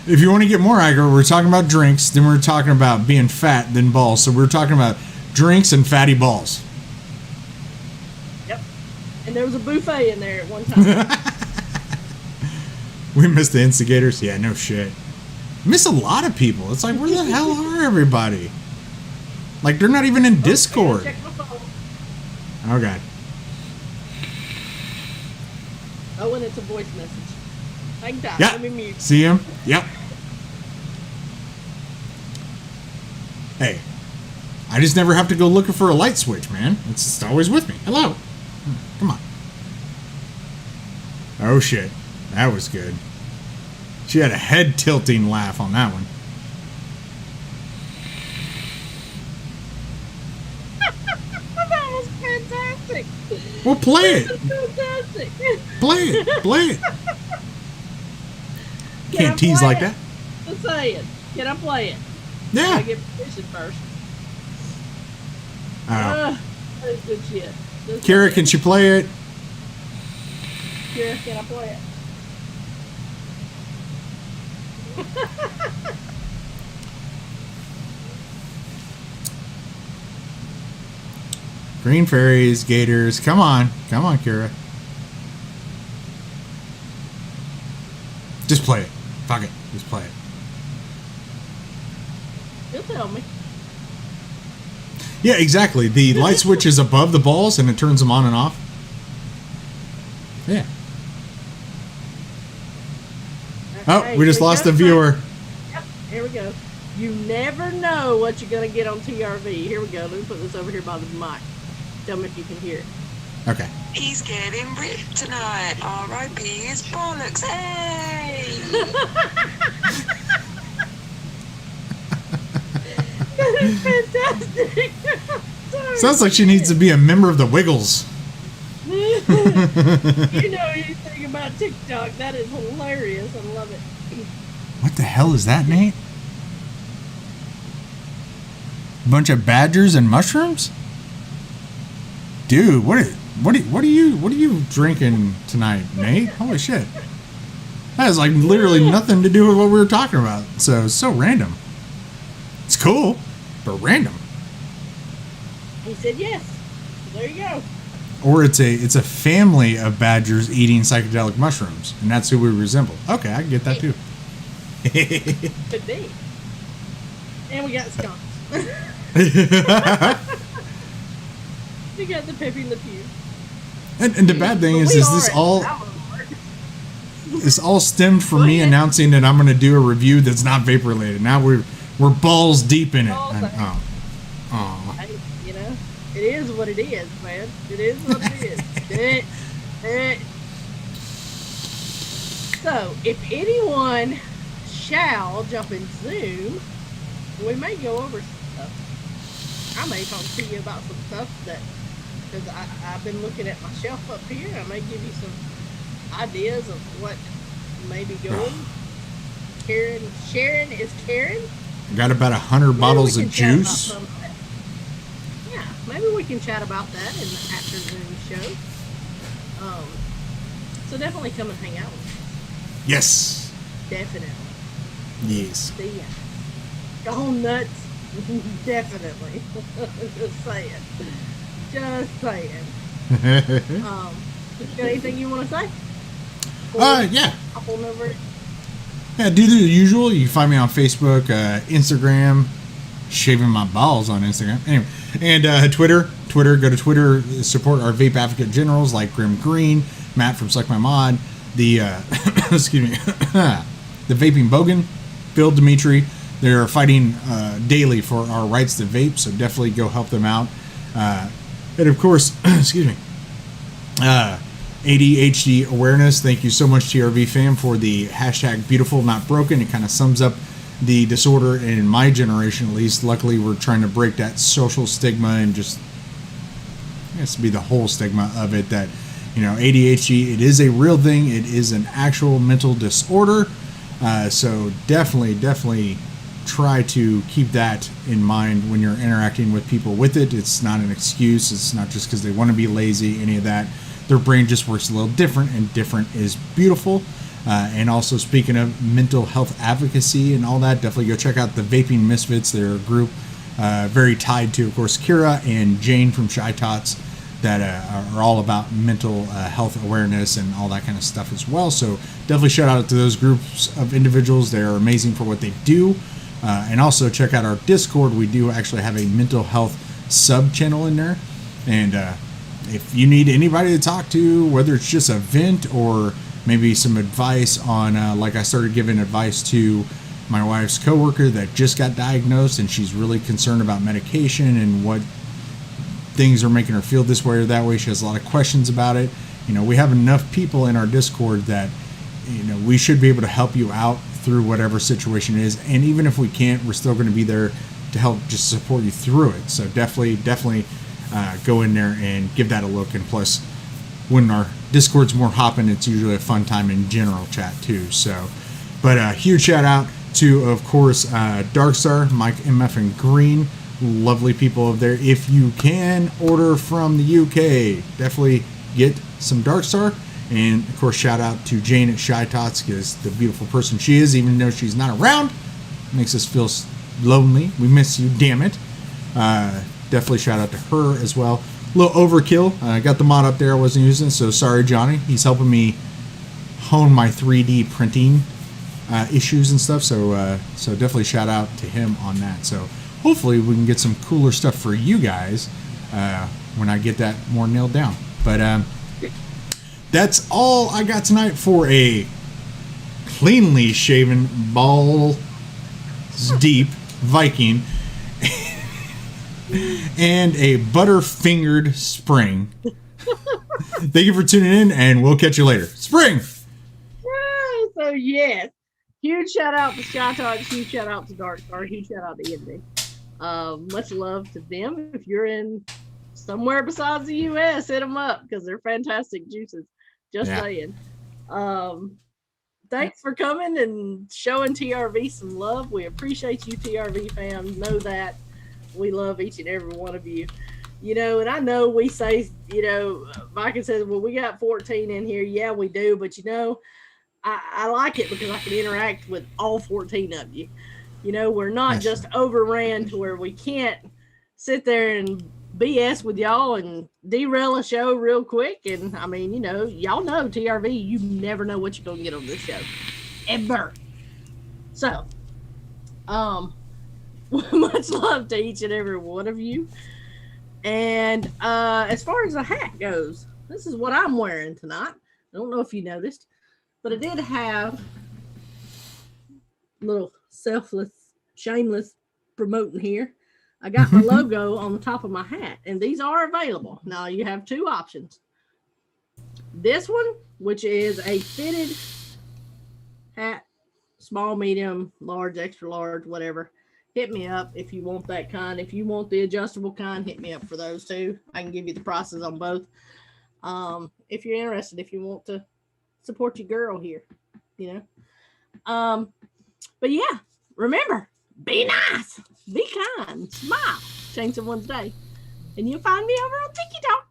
If you want to get more aggro, we're talking about drinks, then we're talking about being fat, then balls. So we're talking about drinks and fatty balls. Yep. And there was a buffet in there at one time. We missed the instigators. Yeah, no shit. Miss a lot of people. It's like, where the hell are everybody? Like, they're not even in Discord. Check my phone. Oh, God. Oh, and it's a voice message. Hang tight. Yeah. Let me mute. See him? Yep. Hey, I just never have to go looking for a light switch, man. It's just always with me. Hello. Come on. Oh, shit. That was good. She had a head tilting laugh on that one. That was fantastic. Well, play That it. was fantastic. Play it. Play it. Can I Can't tease play like it? that. Just saying. Can I play it? Yeah. I get permission first. Oh. That's good shit. Just Kira, saying. can she play it? Kira, can I play it? Green fairies, gators. Come on. Come on, Kira. Just play it. Fuck it. Just play it. You'll tell me. Yeah, exactly. The light switch is above the balls and it turns them on and off. Yeah. Okay, Oh, we just here lost a goes viewer. Yep, here we go. You never know what you're going to get on TRV. Here we go. Let me put this over here by the mic. Tell me if you can hear it. Okay. He's getting ripped tonight. R.I.P. his bollocks. Hey! That is fantastic. Sorry. Sounds like she needs to be a member of the Wiggles. You know anything about TikTok. That is hilarious. I love it. What the hell is that, Nate? Bunch of badgers and mushrooms? Dude, what are you drinking tonight, Nate? Holy shit. That has like literally nothing to do with what we were talking about. So it's so random. It's cool, but random. He said yes. So there you go. Or it's a family of badgers eating psychedelic mushrooms, and that's who we resemble. Okay, I can get that too. Could be. And we got skunks. We got the Peppy and the Pew. And the bad thing is this all stemmed from me announcing that I'm going to do a review that's not vape related. Now we're balls deep in it. And, oh. Hey, you know, it is what it is, man. It is what it is. So, if anyone shall jump in Zoom, we may go over some stuff. I may talk to you about some stuff that, because I've been looking at my shelf up here. I may give you some ideas of what may be going. Sharon is Karen. Got about 100 bottles of juice. Yeah, maybe we can chat about that in the afternoon show. So definitely come and hang out with us. Yes. Definitely. Yes. See ya. Go nuts. Definitely. Just saying. Just saying. Got anything you want to say? Yeah. Hop on over. Yeah, do the usual. You can find me on Facebook, Instagram, shaving my balls on Instagram. Anyway, and Twitter. Go to Twitter. Support our vape advocate generals like Grim Green, Matt from Suck My Mod, the excuse me, the Vaping Bogan, Phil Dimitri. They're fighting daily for our rights to vape, so definitely go help them out. And of course, excuse me, ADHD awareness. Thank you so much, TRV fam, for the hashtag beautiful not broken. It kind of sums up the disorder in my generation, at least. Luckily, we're trying to break that social stigma and just, I guess, be the whole stigma of it, that, you know, ADHD, it is a real thing. It is an actual mental disorder. So definitely try to keep that in mind when you're interacting with people with it. It's not an excuse. It's not just because they want to be lazy, any of that. Their brain just works a little different, and different is beautiful. And also, speaking of mental health advocacy and all that, definitely go check out the Vaping Misfits. They're a group very tied to, of course, Kira and Jane from Shy Tots that are all about mental health awareness and all that kind of stuff as well. So definitely shout out to those groups of individuals. They are amazing for what they do. And also check out our Discord. We do actually have a mental health sub channel in there. And if you need anybody to talk to, whether it's just a vent or maybe some advice on, like I started giving advice to my wife's coworker that just got diagnosed, and she's really concerned about medication and what things are making her feel this way or that way. She has a lot of questions about it. You know, we have enough people in our Discord that, you know, we should be able to help you out through whatever situation it is. And even if we can't, we're still going to be there to help just support you through it. So definitely go in there and give that a look. And plus, when our Discord's more hopping, it's usually a fun time in general chat too. So, but a huge shout out to, of course, Darkstar, Mike, MF, and Green. Lovely people over there. If you can order from the UK, definitely get some Darkstar. And of course, shout out to Jane at Shy Tots, because the beautiful person she is, even though she's not around, makes us feel lonely. We miss you, damn it. Definitely shout out to her as well. A little overkill. I got the mod up there I wasn't using, so sorry, Johnny. He's helping me hone my 3D printing issues and stuff. So definitely shout out to him on that. So hopefully we can get some cooler stuff for you guys when I get that more nailed down. But that's all I got tonight for a cleanly shaven, balls deep Viking and a butter-fingered Spring. Thank you for tuning in, and we'll catch you later. Spring! So, yes. Huge shout out to Shy Talks, huge shout out to Darkstar, huge shout out to Envy. Much love to them. If you're in somewhere besides the U.S., hit them up, because they're fantastic juices. Just saying. Thanks for coming and showing TRV some love. We appreciate you, TRV fans. Know that we love each and every one of you. You know, and I know we say, you know, Viking says, well, we got 14 in here. Yeah, we do. But, you know, I like it because I can interact with all 14 of you. You know, we're not just overran to where we can't sit there and BS with y'all and derail a show real quick. And I mean, you know, y'all know TRV, you never know what you're gonna get on this show, ever. So much love to each and every one of you. And as far as the hat goes, this is what I'm wearing tonight. I don't know if you noticed, but I did have a little selfless, shameless promoting here. I got my logo on the top of my hat, and these are available. Now you have two options. This one, which is a fitted hat, small, medium, large, extra large, whatever. Hit me up if you want that kind. If you want the adjustable kind, hit me up for those too. I can give you the prices on both. If you're interested, if you want to support your girl here, you know. But yeah, remember, be nice, be kind, smile, change someone's day. And you'll find me over on TikTok.